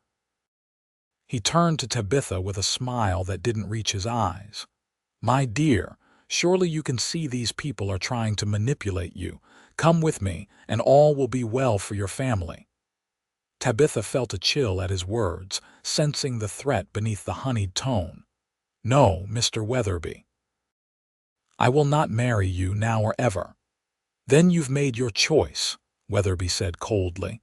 He turned to Tabitha with a smile that didn't reach his eyes. "My dear, surely you can see these people are trying to manipulate you. Come with me, and all will be well for your family." Tabitha felt a chill at his words, sensing the threat beneath the honeyed tone. "No, Mr. Weatherby. I will not marry you now or ever." "Then you've made your choice," Weatherby said coldly.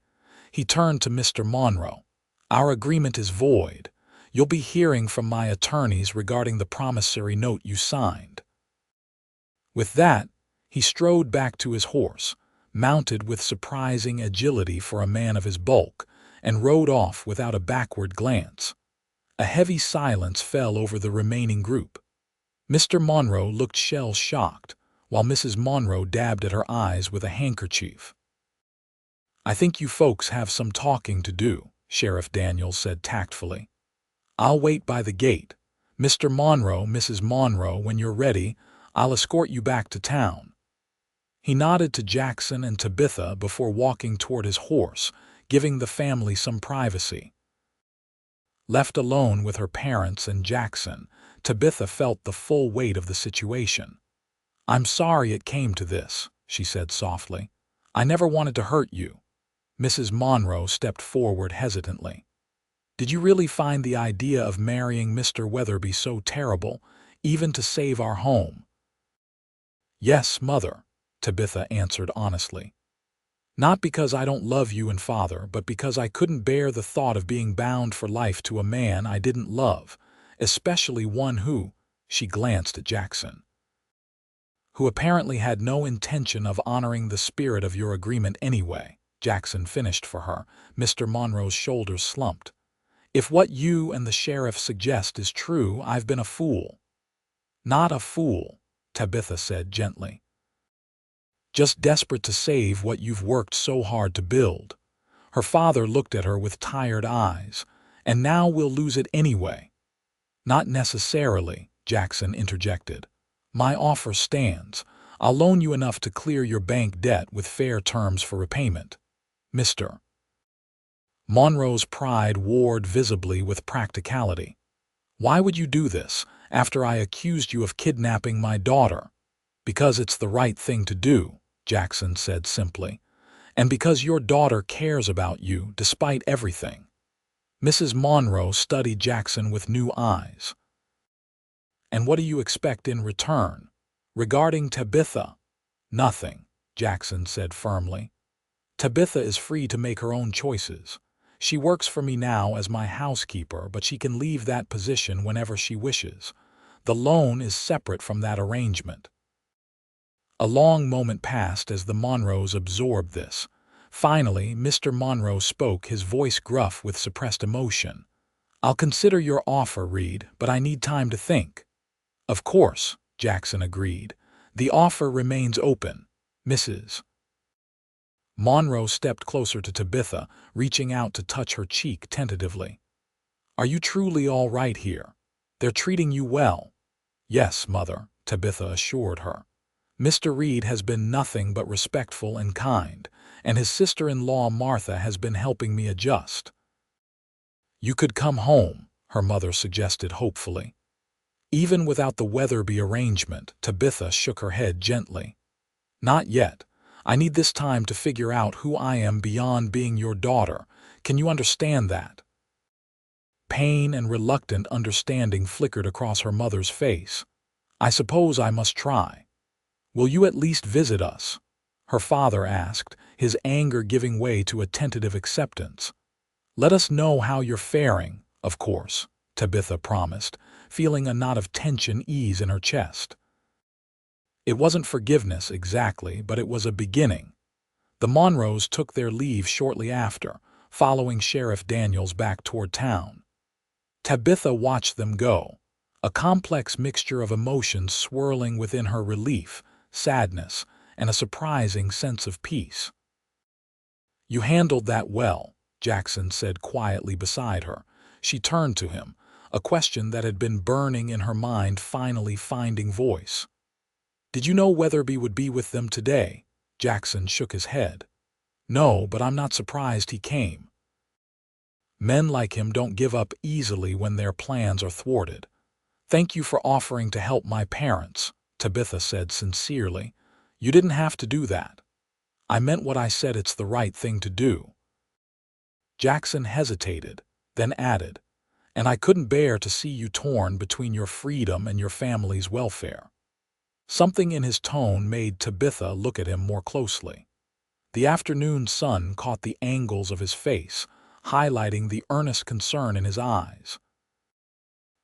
He turned to Mr. Monroe. "Our agreement is void. You'll be hearing from my attorneys regarding the promissory note you signed." With that, he strode back to his horse, mounted with surprising agility for a man of his bulk, and rode off without a backward glance. A heavy silence fell over the remaining group. Mr. Monroe looked shell-shocked, while Mrs. Monroe dabbed at her eyes with a handkerchief. "I think you folks have some talking to do," Sheriff Daniels said tactfully. "I'll wait by the gate. Mr. Monroe, Mrs. Monroe, when you're ready, I'll escort you back to town." He nodded to Jackson and Tabitha before walking toward his horse, giving the family some privacy. Left alone with her parents and Jackson, Tabitha felt the full weight of the situation. "I'm sorry it came to this," she said softly. "I never wanted to hurt you." Mrs. Monroe stepped forward hesitantly. "Did you really find the idea of marrying Mr. Weatherby so terrible, even to save our home?" "Yes, Mother," Tabitha answered honestly. "Not because I don't love you and Father, but because I couldn't bear the thought of being bound for life to a man I didn't love, especially one who," she glanced at Jackson, "who apparently had no intention of honoring the spirit of your agreement anyway." Jackson finished for her. Mr. Monroe's shoulders slumped. "If what you and the sheriff suggest is true, I've been a fool." "Not a fool," Tabitha said gently. "Just desperate to save what you've worked so hard to build." Her father looked at her with tired eyes. "And now we'll lose it anyway." "Not necessarily," Jackson interjected. "My offer stands. I'll loan you enough to clear your bank debt with fair terms for repayment." Mr. Monroe's pride warred visibly with practicality. "Why would you do this, after I accused you of kidnapping my daughter?" "Because it's the right thing to do," Jackson said simply. "And because your daughter cares about you despite everything." Mrs. Monroe studied Jackson with new eyes. "And what do you expect in return?" Regarding Tabitha, "Nothing," Jackson said firmly. "Tabitha is free to make her own choices. She works for me now as my housekeeper, but she can leave that position whenever she wishes. The loan is separate from that arrangement." A long moment passed as the Monroes absorbed this. Finally, Mr. Monroe spoke, his voice gruff with suppressed emotion. "I'll consider your offer, Reed, but I need time to think." "Of course," Jackson agreed. "The offer remains open." Mrs. Monroe stepped closer to Tabitha, reaching out to touch her cheek tentatively. "Are you truly all right here? They're treating you well?" "Yes, Mother," Tabitha assured her. "Mr. Reed has been nothing but respectful and kind, and his sister-in-law Martha has been helping me adjust." "You could come home," her mother suggested hopefully. "Even without the Weatherby arrangement," Tabitha shook her head gently. "Not yet. I need this time to figure out who I am beyond being your daughter. Can you understand that?" Pain and reluctant understanding flickered across her mother's face. "I suppose I must try." "Will you at least visit us?" her father asked, his anger giving way to a tentative acceptance. "Let us know how you're faring, of course," Tabitha promised, feeling a knot of tension ease in her chest. It wasn't forgiveness exactly, but it was a beginning. The Monroes took their leave shortly after, following Sheriff Daniels back toward town. Tabitha watched them go, a complex mixture of emotions swirling within her: relief, sadness, and a surprising sense of peace. "You handled that well," Jackson said quietly beside her. She turned to him, a question that had been burning in her mind finally finding voice. "Did you know Weatherby would be with them today?" Jackson shook his head. "No, but I'm not surprised he came. Men like him don't give up easily when their plans are thwarted." "Thank you for offering to help my parents," Tabitha said sincerely. "You didn't have to do that. I meant what I said. It's the right thing to do." Jackson hesitated, then added, "And I couldn't bear to see you torn between your freedom and your family's welfare." Something in his tone made Tabitha look at him more closely. The afternoon sun caught the angles of his face, highlighting the earnest concern in his eyes.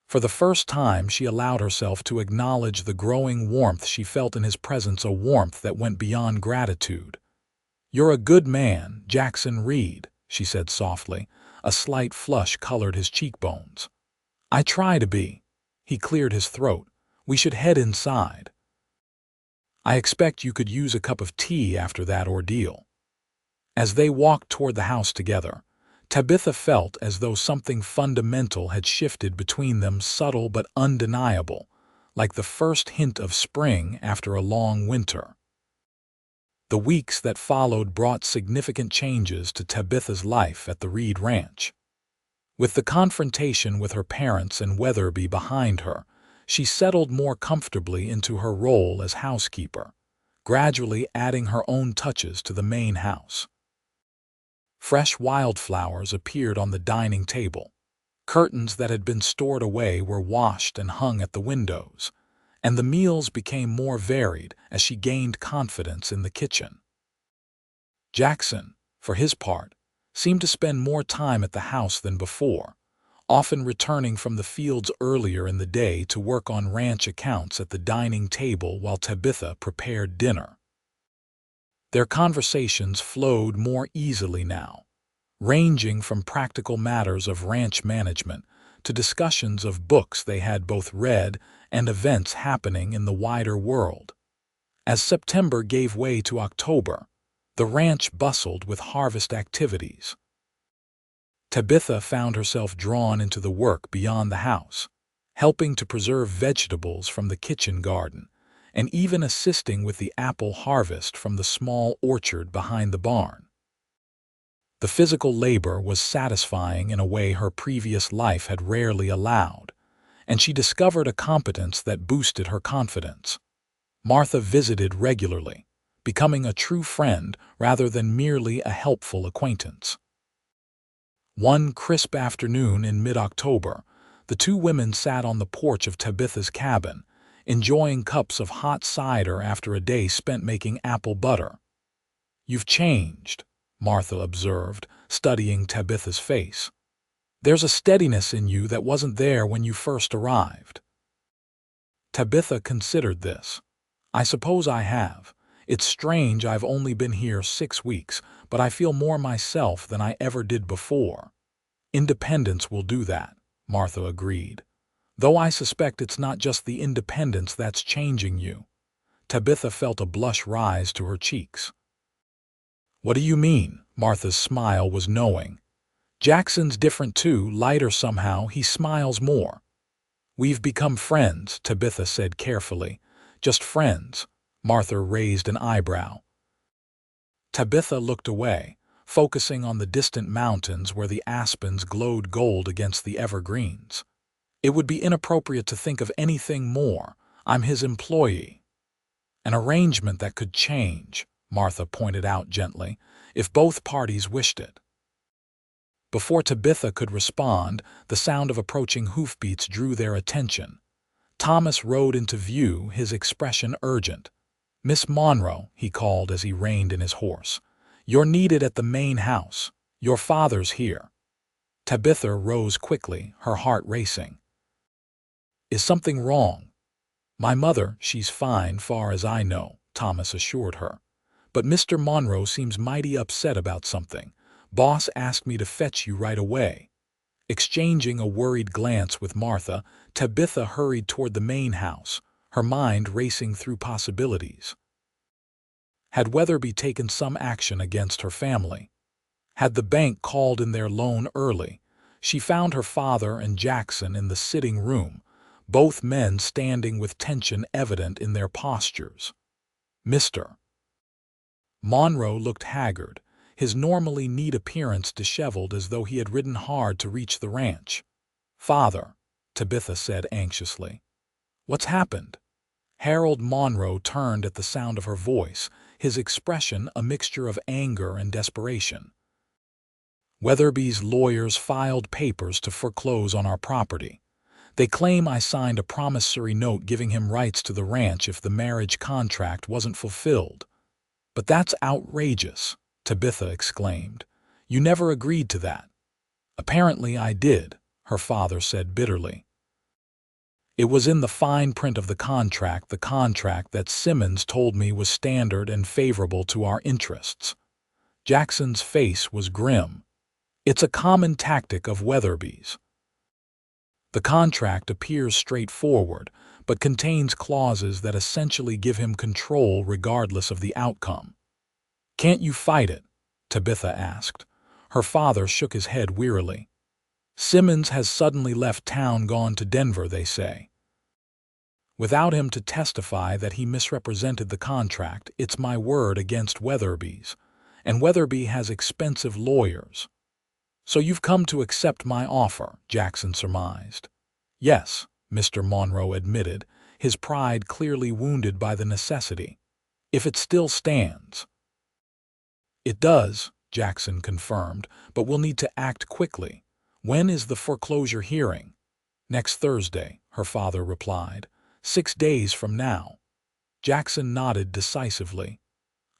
For the first time, she allowed herself to acknowledge the growing warmth she felt in his presence, a warmth that went beyond gratitude. "You're a good man, Jackson Reed," she said softly. A slight flush colored his cheekbones. "I try to be." He cleared his throat. "We should head inside. I expect you could use a cup of tea after that ordeal." As they walked toward the house together, Tabitha felt as though something fundamental had shifted between them, subtle but undeniable, like the first hint of spring after a long winter. The weeks that followed brought significant changes to Tabitha's life at the Reed Ranch. With the confrontation with her parents and Weatherby behind her, she settled more comfortably into her role as housekeeper, gradually adding her own touches to the main house. Fresh wildflowers appeared on the dining table. Curtains that had been stored away were washed and hung at the windows, and the meals became more varied as she gained confidence in the kitchen. Jackson, for his part, seemed to spend more time at the house than before, often returning from the fields earlier in the day to work on ranch accounts at the dining table while Tabitha prepared dinner. Their conversations flowed more easily now, ranging from practical matters of ranch management to discussions of books they had both read and events happening in the wider world. As September gave way to October, the ranch bustled with harvest activities. Tabitha found herself drawn into the work beyond the house, helping to preserve vegetables from the kitchen garden, and even assisting with the apple harvest from the small orchard behind the barn. The physical labor was satisfying in a way her previous life had rarely allowed, and she discovered a competence that boosted her confidence. Martha visited regularly, becoming a true friend rather than merely a helpful acquaintance. One crisp afternoon in mid-October, the two women sat on the porch of Tabitha's cabin, enjoying cups of hot cider after a day spent making apple butter. "You've changed," Martha observed, studying Tabitha's face. "There's a steadiness in you that wasn't there when you first arrived." Tabitha considered this. "I suppose I have. It's strange I've only been here 6 weeks, but I feel more myself than I ever did before." "Independence will do that," Martha agreed. "Though I suspect it's not just the independence that's changing you." Tabitha felt a blush rise to her cheeks. "What do you mean?" Martha's smile was knowing. "Jackson's different too, lighter somehow, he smiles more." "We've become friends," Tabitha said carefully. "Just friends." Martha raised an eyebrow. Tabitha looked away, focusing on the distant mountains where the aspens glowed gold against the evergreens. "It would be inappropriate to think of anything more. I'm his employee." "An arrangement that could change," Martha pointed out gently, "if both parties wished it." Before Tabitha could respond, the sound of approaching hoofbeats drew their attention. Thomas rode into view, his expression urgent. "Miss Monroe," he called as he reined in his horse, "you're needed at the main house. Your father's here." Tabitha rose quickly, her heart racing. "Is something wrong?" "My mother, she's fine far as I know," Thomas assured her. "But Mr. Monroe seems mighty upset about something. Boss asked me to fetch you right away." Exchanging a worried glance with Martha, Tabitha hurried toward the main house, her mind racing through possibilities. Had Weatherby taken some action against her family? Had the bank called in their loan early? She found her father and Jackson in the sitting room, both men standing with tension evident in their postures. Mr. Monroe looked haggard, his normally neat appearance disheveled as though he had ridden hard to reach the ranch. "Father," Tabitha said anxiously. "What's happened?" Harold Monroe turned at the sound of her voice, his expression a mixture of anger and desperation. "Weatherby's lawyers filed papers to foreclose on our property. They claim I signed a promissory note giving him rights to the ranch if the marriage contract wasn't fulfilled." "But that's outrageous," Tabitha exclaimed. "You never agreed to that." "Apparently I did," her father said bitterly. "It was in the fine print of the contract that Simmons told me was standard and favorable to our interests." Jackson's face was grim. "It's a common tactic of Weatherby's. The contract appears straightforward, but contains clauses that essentially give him control regardless of the outcome." "Can't you fight it?" Tabitha asked. Her father shook his head wearily. "Simmons has suddenly left town, gone to Denver, they say." Without him to testify that he misrepresented the contract, it's my word against Weatherby's, and Weatherby has expensive lawyers. So you've come to accept my offer, Jackson surmised. Yes, Mr. Monroe admitted, his pride clearly wounded by the necessity. If it still stands. It does, Jackson confirmed, but we'll need to act quickly. When is the foreclosure hearing? Next Thursday, her father replied. 6 days from now. Jackson nodded decisively.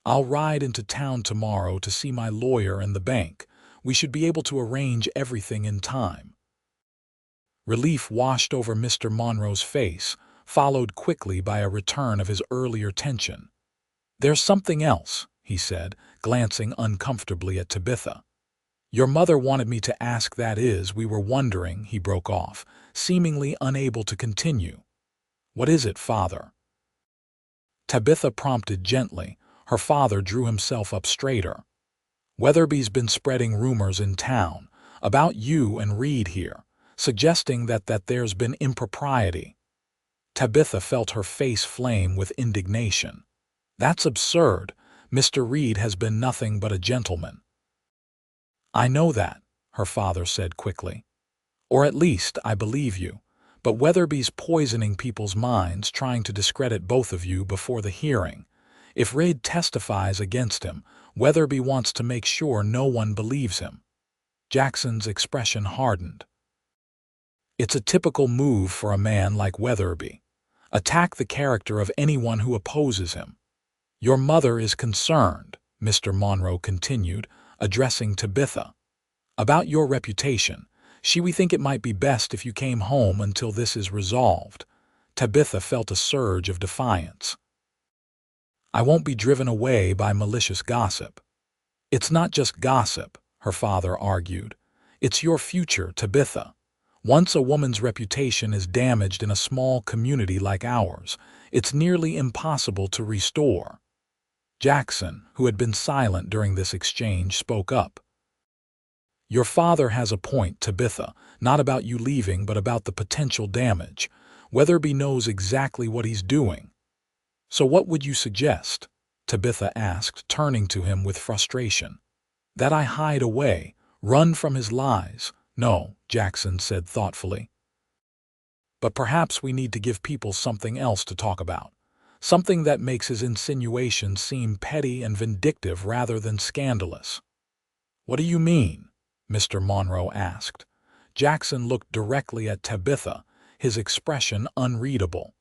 I'll ride into town tomorrow to see my lawyer and the bank. We should be able to arrange everything in time. Relief washed over Mr. Monroe's face, followed quickly by a return of his earlier tension. There's something else, he said, glancing uncomfortably at Tabitha. Your mother wanted me to ask, that is, we were wondering, he broke off, seemingly unable to continue. What is it, father? Tabitha prompted gently. Her father drew himself up straighter. Weatherby's been spreading rumors in town about you and Reed here, suggesting that there's been impropriety. Tabitha felt her face flame with indignation. That's absurd. Mr. Reed has been nothing but a gentleman. I know that, her father said quickly. Or at least I believe you. But Weatherby's poisoning people's minds, trying to discredit both of you before the hearing. If Reed testifies against him, Weatherby wants to make sure no one believes him. Jackson's expression hardened. It's a typical move for a man like Weatherby. Attack the character of anyone who opposes him. Your mother is concerned, Mr. Monroe continued, addressing Tabitha. About your reputation. We think it might be best if you came home until this is resolved. Tabitha felt a surge of defiance. I won't be driven away by malicious gossip. It's not just gossip, her father argued. It's your future, Tabitha. Once a woman's reputation is damaged in a small community like ours, it's nearly impossible to restore. Jackson, who had been silent during this exchange, spoke up. Your father has a point, Tabitha, not about you leaving but about the potential damage. Weatherby knows exactly what he's doing. So what would you suggest? Tabitha asked, turning to him with frustration. That I hide away, run from his lies? No, Jackson said thoughtfully. But perhaps we need to give people something else to talk about. Something that makes his insinuations seem petty and vindictive rather than scandalous. What do you mean? Mr. Monroe asked. Jackson looked directly at Tabitha, his expression unreadable.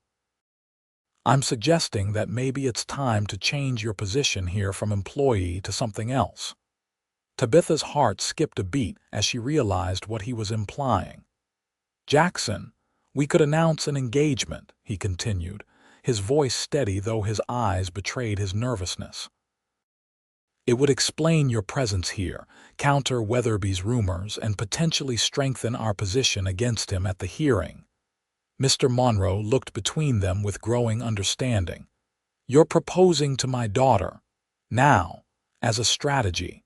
I'm suggesting that maybe it's time to change your position here from employee to something else. Tabitha's heart skipped a beat as she realized what he was implying. Jackson, we could announce an engagement, he continued, his voice steady though his eyes betrayed his nervousness. It would explain your presence here, counter Weatherby's rumors, and potentially strengthen our position against him at the hearing. Mr. Monroe looked between them with growing understanding. You're proposing to my daughter, now, as a strategy.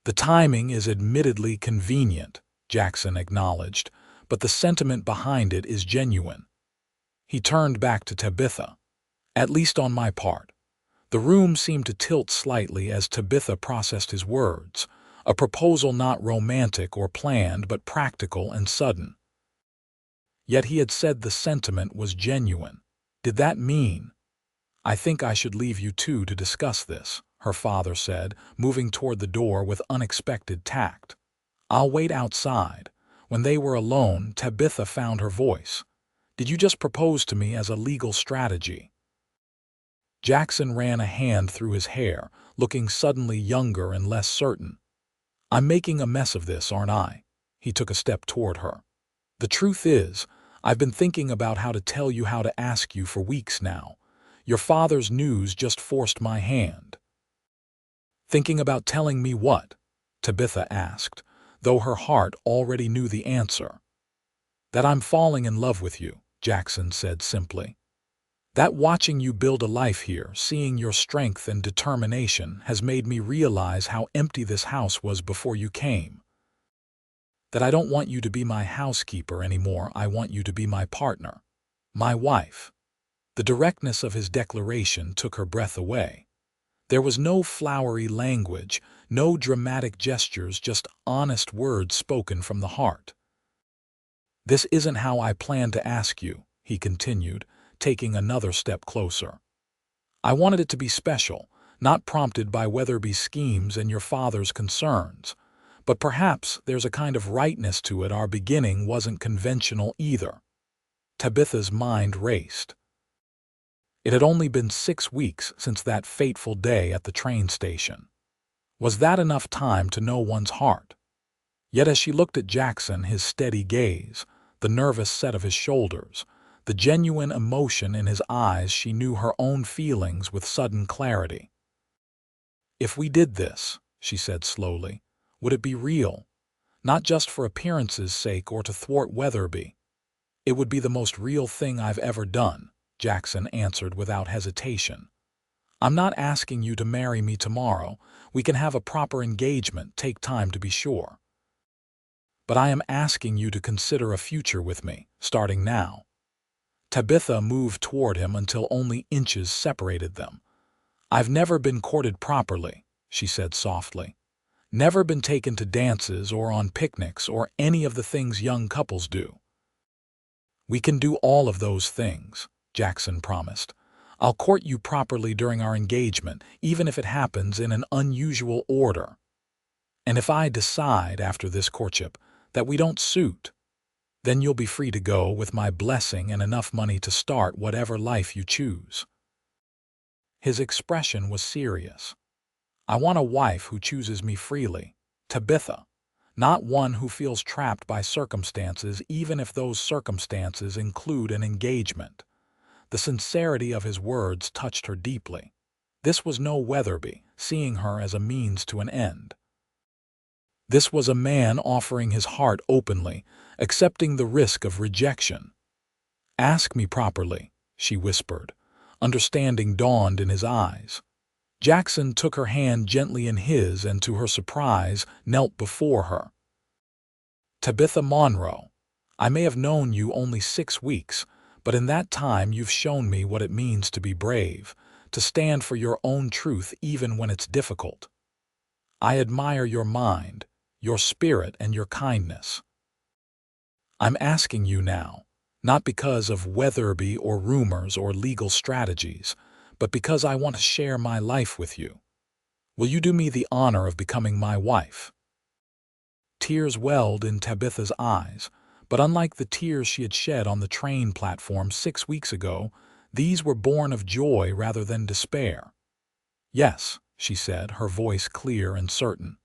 The timing is admittedly convenient, Jackson acknowledged, but the sentiment behind it is genuine. He turned back to Tabitha. At least on my part. The room seemed to tilt slightly as Tabitha processed his words, a proposal not romantic or planned but practical and sudden. Yet he had said the sentiment was genuine. Did that mean? I think I should leave you two to discuss this, her father said, moving toward the door with unexpected tact. I'll wait outside. When they were alone, Tabitha found her voice. Did you just propose to me as a legal strategy? Jackson ran a hand through his hair, looking suddenly younger and less certain. I'm making a mess of this, aren't I? He took a step toward her. The truth is, I've been thinking about how to tell you, how to ask you for weeks now. Your father's news just forced my hand. Thinking about telling me what? Tabitha asked, though her heart already knew the answer. That I'm falling in love with you, Jackson said simply. That watching you build a life here, seeing your strength and determination, has made me realize how empty this house was before you came. That I don't want you to be my housekeeper anymore, I want you to be my partner. My wife. The directness of his declaration took her breath away. There was no flowery language, no dramatic gestures, just honest words spoken from the heart. "This isn't how I planned to ask you," he continued, taking another step closer. "I wanted it to be special, not prompted by Weatherby's schemes and your father's concerns. But perhaps there's a kind of rightness to it. Our beginning wasn't conventional either." Tabitha's mind raced. It had only been 6 weeks since that fateful day at the train station. Was that enough time to know one's heart? Yet as she looked at Jackson, his steady gaze, the nervous set of his shoulders, the genuine emotion in his eyes, she knew her own feelings with sudden clarity. "If we did this," she said slowly, "would it be real? Not just for appearance's sake or to thwart Weatherby." "It would be the most real thing I've ever done," Jackson answered without hesitation. "I'm not asking you to marry me tomorrow. We can have a proper engagement, take time to be sure. But I am asking you to consider a future with me, starting now." Tabitha moved toward him until only inches separated them. "I've never been courted properly," she said softly. "Never been taken to dances or on picnics or any of the things young couples do." "We can do all of those things," Jackson promised. "I'll court you properly during our engagement, even if it happens in an unusual order. And if I decide after this courtship that we don't suit, then you'll be free to go with my blessing and enough money to start whatever life you choose." His expression was serious. "I want a wife who chooses me freely, Tabitha, not one who feels trapped by circumstances, even if those circumstances include an engagement." The sincerity of his words touched her deeply. This was no Weatherby, seeing her as a means to an end. This was a man offering his heart openly, accepting the risk of rejection. "Ask me properly," she whispered. Understanding dawned in his eyes. Jackson took her hand gently in his and, to her surprise, knelt before her. "Tabitha Monroe, I may have known you only 6 weeks, but in that time you've shown me what it means to be brave, to stand for your own truth even when it's difficult. I admire your mind, your spirit, and your kindness. I'm asking you now, not because of Weatherby or rumors or legal strategies, but because I want to share my life with you. Will you do me the honor of becoming my wife?" Tears welled in Tabitha's eyes, but unlike the tears she had shed on the train platform 6 weeks ago, these were born of joy rather than despair. "Yes," she said, her voice clear and certain.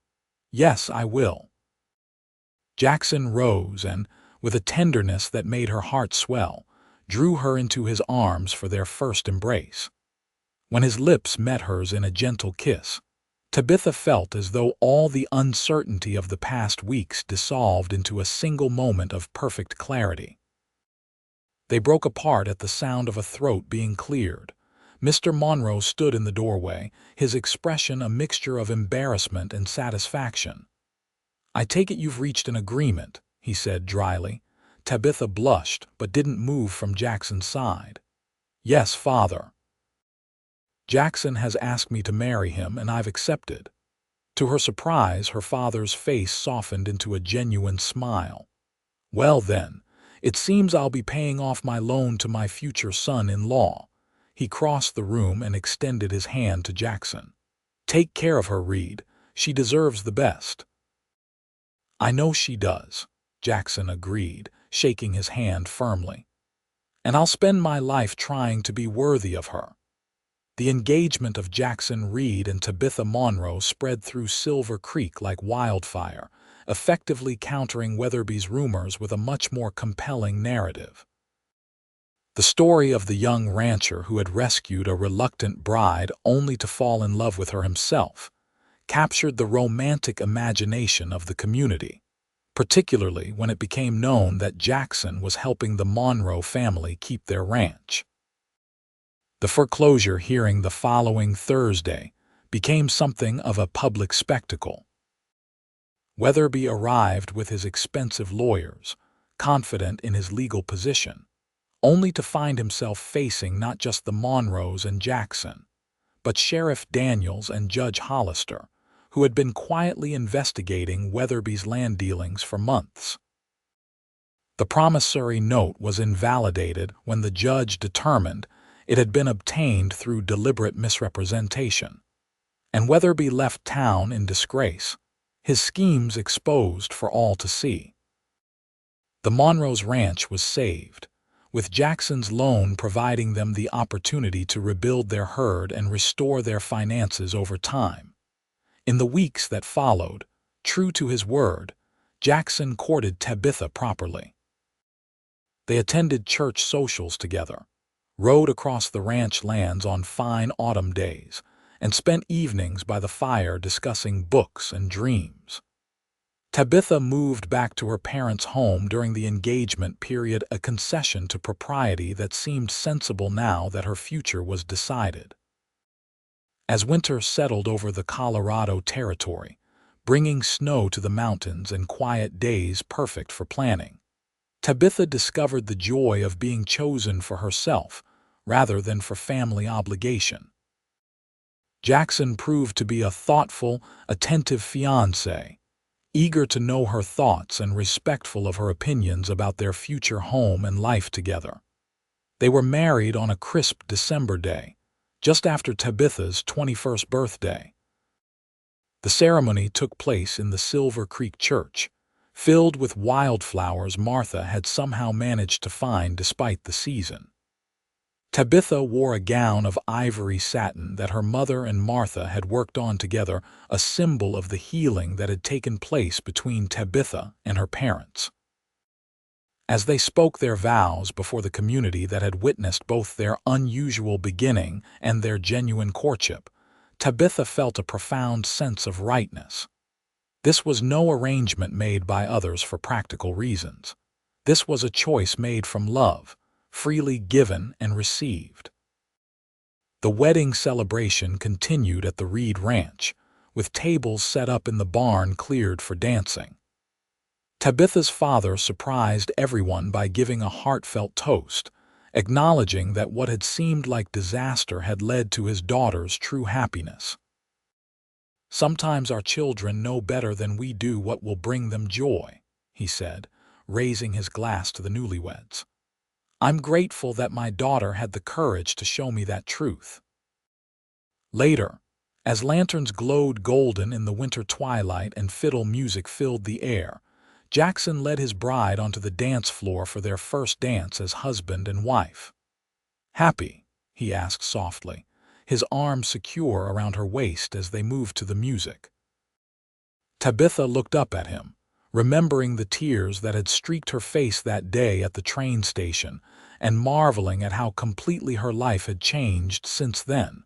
"Yes, I will." Jackson rose and, with a tenderness that made her heart swell, drew her into his arms for their first embrace. When his lips met hers in a gentle kiss, Tabitha felt as though all the uncertainty of the past weeks dissolved into a single moment of perfect clarity. They broke apart at the sound of a throat being cleared. Mr. Monroe stood in the doorway, his expression a mixture of embarrassment and satisfaction. "I take it you've reached an agreement," he said dryly. Tabitha blushed but didn't move from Jackson's side. "Yes, father. Jackson has asked me to marry him, and I've accepted." To her surprise, her father's face softened into a genuine smile. "Well then, it seems I'll be paying off my loan to my future son-in-law." He crossed the room and extended his hand to Jackson. "Take care of her, Reed. She deserves the best." "I know she does," Jackson agreed, shaking his hand firmly. "And I'll spend my life trying to be worthy of her." The engagement of Jackson Reed and Tabitha Monroe spread through Silver Creek like wildfire, effectively countering Weatherby's rumors with a much more compelling narrative. The story of the young rancher who had rescued a reluctant bride only to fall in love with her himself captured the romantic imagination of the community, particularly when it became known that Jackson was helping the Monroe family keep their ranch. The foreclosure hearing the following Thursday became something of a public spectacle. Weatherby arrived with his expensive lawyers, confident in his legal position. only to find himself facing not just the Monroes and Jackson, but Sheriff Daniels and Judge Hollister, who had been quietly investigating Weatherby's land dealings for months. The promissory note was invalidated when the judge determined it had been obtained through deliberate misrepresentation, and Weatherby left town in disgrace, his schemes exposed for all to see. The Monroe's ranch was saved, with Jackson's loan providing them the opportunity to rebuild their herd and restore their finances over time. In the weeks that followed, true to his word, Jackson courted Tabitha properly. They attended church socials together, rode across the ranch lands on fine autumn days, and spent evenings by the fire discussing books and dreams. Tabitha moved back to her parents' home during the engagement period, a concession to propriety that seemed sensible now that her future was decided. As winter settled over the Colorado territory, bringing snow to the mountains and quiet days perfect for planning, Tabitha discovered the joy of being chosen for herself rather than for family obligation. Jackson proved to be a thoughtful, attentive fiancé, eager to know her thoughts and respectful of her opinions about their future home and life together. They were married on a crisp December day, just after Tabitha's 21st birthday. The ceremony took place in the Silver Creek Church, filled with wildflowers Martha had somehow managed to find despite the season. Tabitha wore a gown of ivory satin that her mother and Martha had worked on together, a symbol of the healing that had taken place between Tabitha and her parents. As they spoke their vows before the community that had witnessed both their unusual beginning and their genuine courtship, Tabitha felt a profound sense of rightness. This was no arrangement made by others for practical reasons. This was a choice made from love, freely given and received. The wedding celebration continued at the Reed Ranch, with tables set up in the barn cleared for dancing. Tabitha's father surprised everyone by giving a heartfelt toast, acknowledging that what had seemed like disaster had led to his daughter's true happiness. "Sometimes our children know better than we do what will bring them joy," he said, raising his glass to the newlyweds. "I'm grateful that my daughter had the courage to show me that truth." Later, as lanterns glowed golden in the winter twilight and fiddle music filled the air, Jackson led his bride onto the dance floor for their first dance as husband and wife. "Happy?" he asked softly, his arm secure around her waist as they moved to the music. Tabitha looked up at him, remembering the tears that had streaked her face that day at the train station, and marveling at how completely her life had changed since then.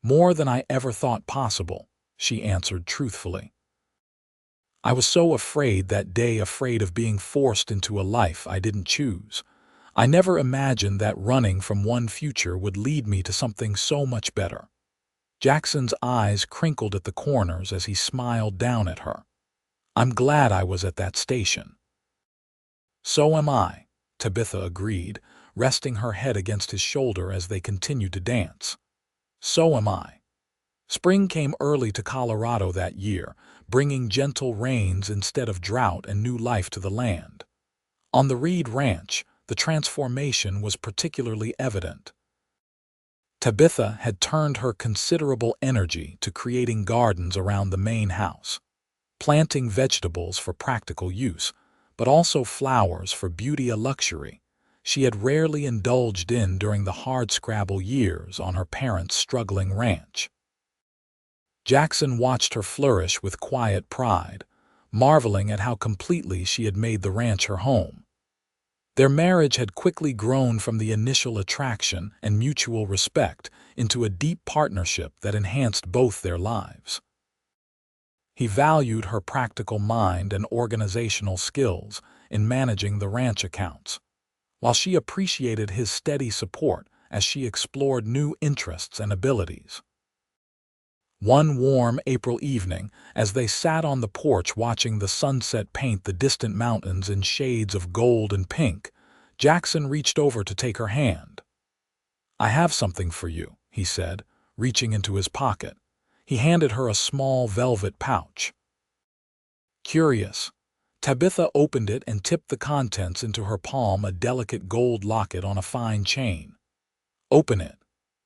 "More than I ever thought possible," she answered truthfully. "I was so afraid that day, afraid of being forced into a life I didn't choose. I never imagined that running from one future would lead me to something so much better." Jackson's eyes crinkled at the corners as he smiled down at her. "I'm glad I was at that station." "So am I," Tabitha agreed, resting her head against his shoulder as they continued to dance. "So am I." Spring came early to Colorado that year, bringing gentle rains instead of drought and new life to the land. On the Reed Ranch, the transformation was particularly evident. Tabitha had turned her considerable energy to creating gardens around the main house, planting vegetables for practical use, but also flowers for beauty, a luxury she had rarely indulged in during the hardscrabble years on her parents' struggling ranch. Jackson watched her flourish with quiet pride, marveling at how completely she had made the ranch her home. Their marriage had quickly grown from the initial attraction and mutual respect into a deep partnership that enhanced both their lives. He valued her practical mind and organizational skills in managing the ranch accounts, while she appreciated his steady support as she explored new interests and abilities. One warm April evening, as they sat on the porch watching the sunset paint the distant mountains in shades of gold and pink, Jackson reached over to take her hand. "I have something for you," he said, reaching into his pocket. He handed her a small velvet pouch. Curious, Tabitha opened it and tipped the contents into her palm, a delicate gold locket on a fine chain. "Open it,"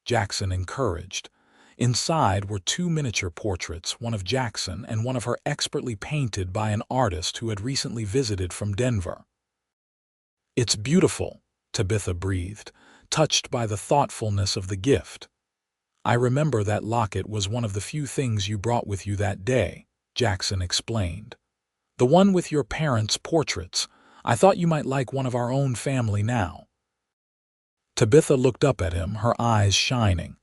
Jackson encouraged. Inside were two miniature portraits, one of Jackson and one of her, expertly painted by an artist who had recently visited from Denver. "It's beautiful," Tabitha breathed, touched by the thoughtfulness of the gift. "I remember that locket was one of the few things you brought with you that day," Jackson explained. "The one with your parents' portraits. I thought you might like one of our own family now." Tabitha looked up at him, her eyes shining.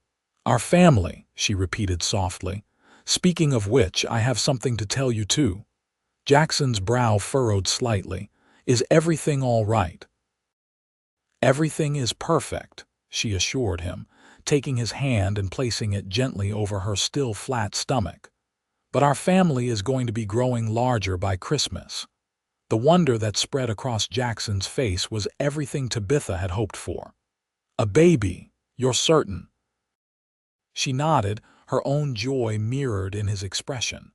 "Our family," she repeated softly. "Speaking of which, I have something to tell you too." Jackson's brow furrowed slightly. "Is everything all right?" "Everything is perfect," she assured him, taking his hand and placing it gently over her still flat stomach. "But our family is going to be growing larger by Christmas." The wonder that spread across Jackson's face was everything Tabitha had hoped for. "A baby, you're certain?" She nodded, her own joy mirrored in his expression.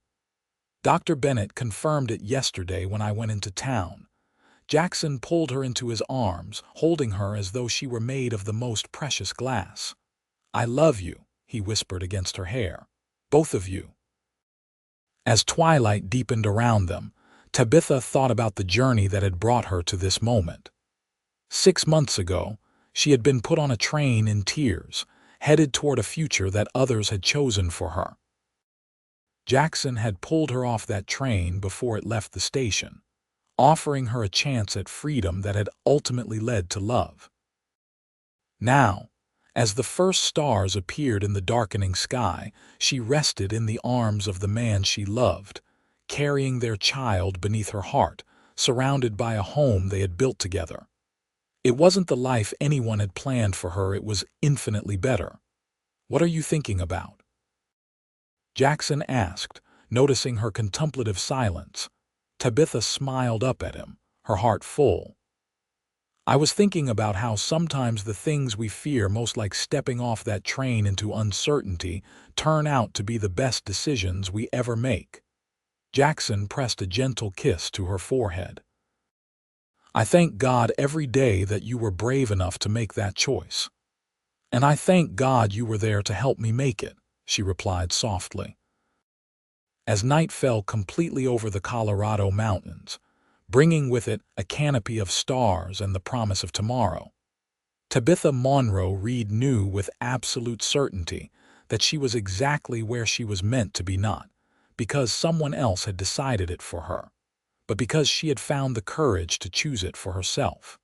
"Dr. Bennett confirmed it yesterday when I went into town." Jackson pulled her into his arms, holding her as though she were made of the most precious glass. "I love you," he whispered against her hair. "Both of you." As twilight deepened around them, Tabitha thought about the journey that had brought her to this moment. 6 months ago, she had been put on a train in tears, headed toward a future that others had chosen for her. Jackson had pulled her off that train before it left the station, offering her a chance at freedom that had ultimately led to love. Now, as the first stars appeared in the darkening sky, she rested in the arms of the man she loved, carrying their child beneath her heart, surrounded by a home they had built together. It wasn't the life anyone had planned for her, it was infinitely better. "What are you thinking about?" Jackson asked, noticing her contemplative silence. Tabitha smiled up at him, her heart full. "I was thinking about how sometimes the things we fear most, like stepping off that train into uncertainty, turn out to be the best decisions we ever make." Jackson pressed a gentle kiss to her forehead. "I thank God every day that you were brave enough to make that choice. And I thank God you were there to help me make it," she replied softly. As night fell completely over the Colorado mountains, bringing with it a canopy of stars and the promise of tomorrow, Tabitha Monroe Reed knew with absolute certainty that she was exactly where she was meant to be, not because someone else had decided it for her, but because she had found the courage to choose it for herself.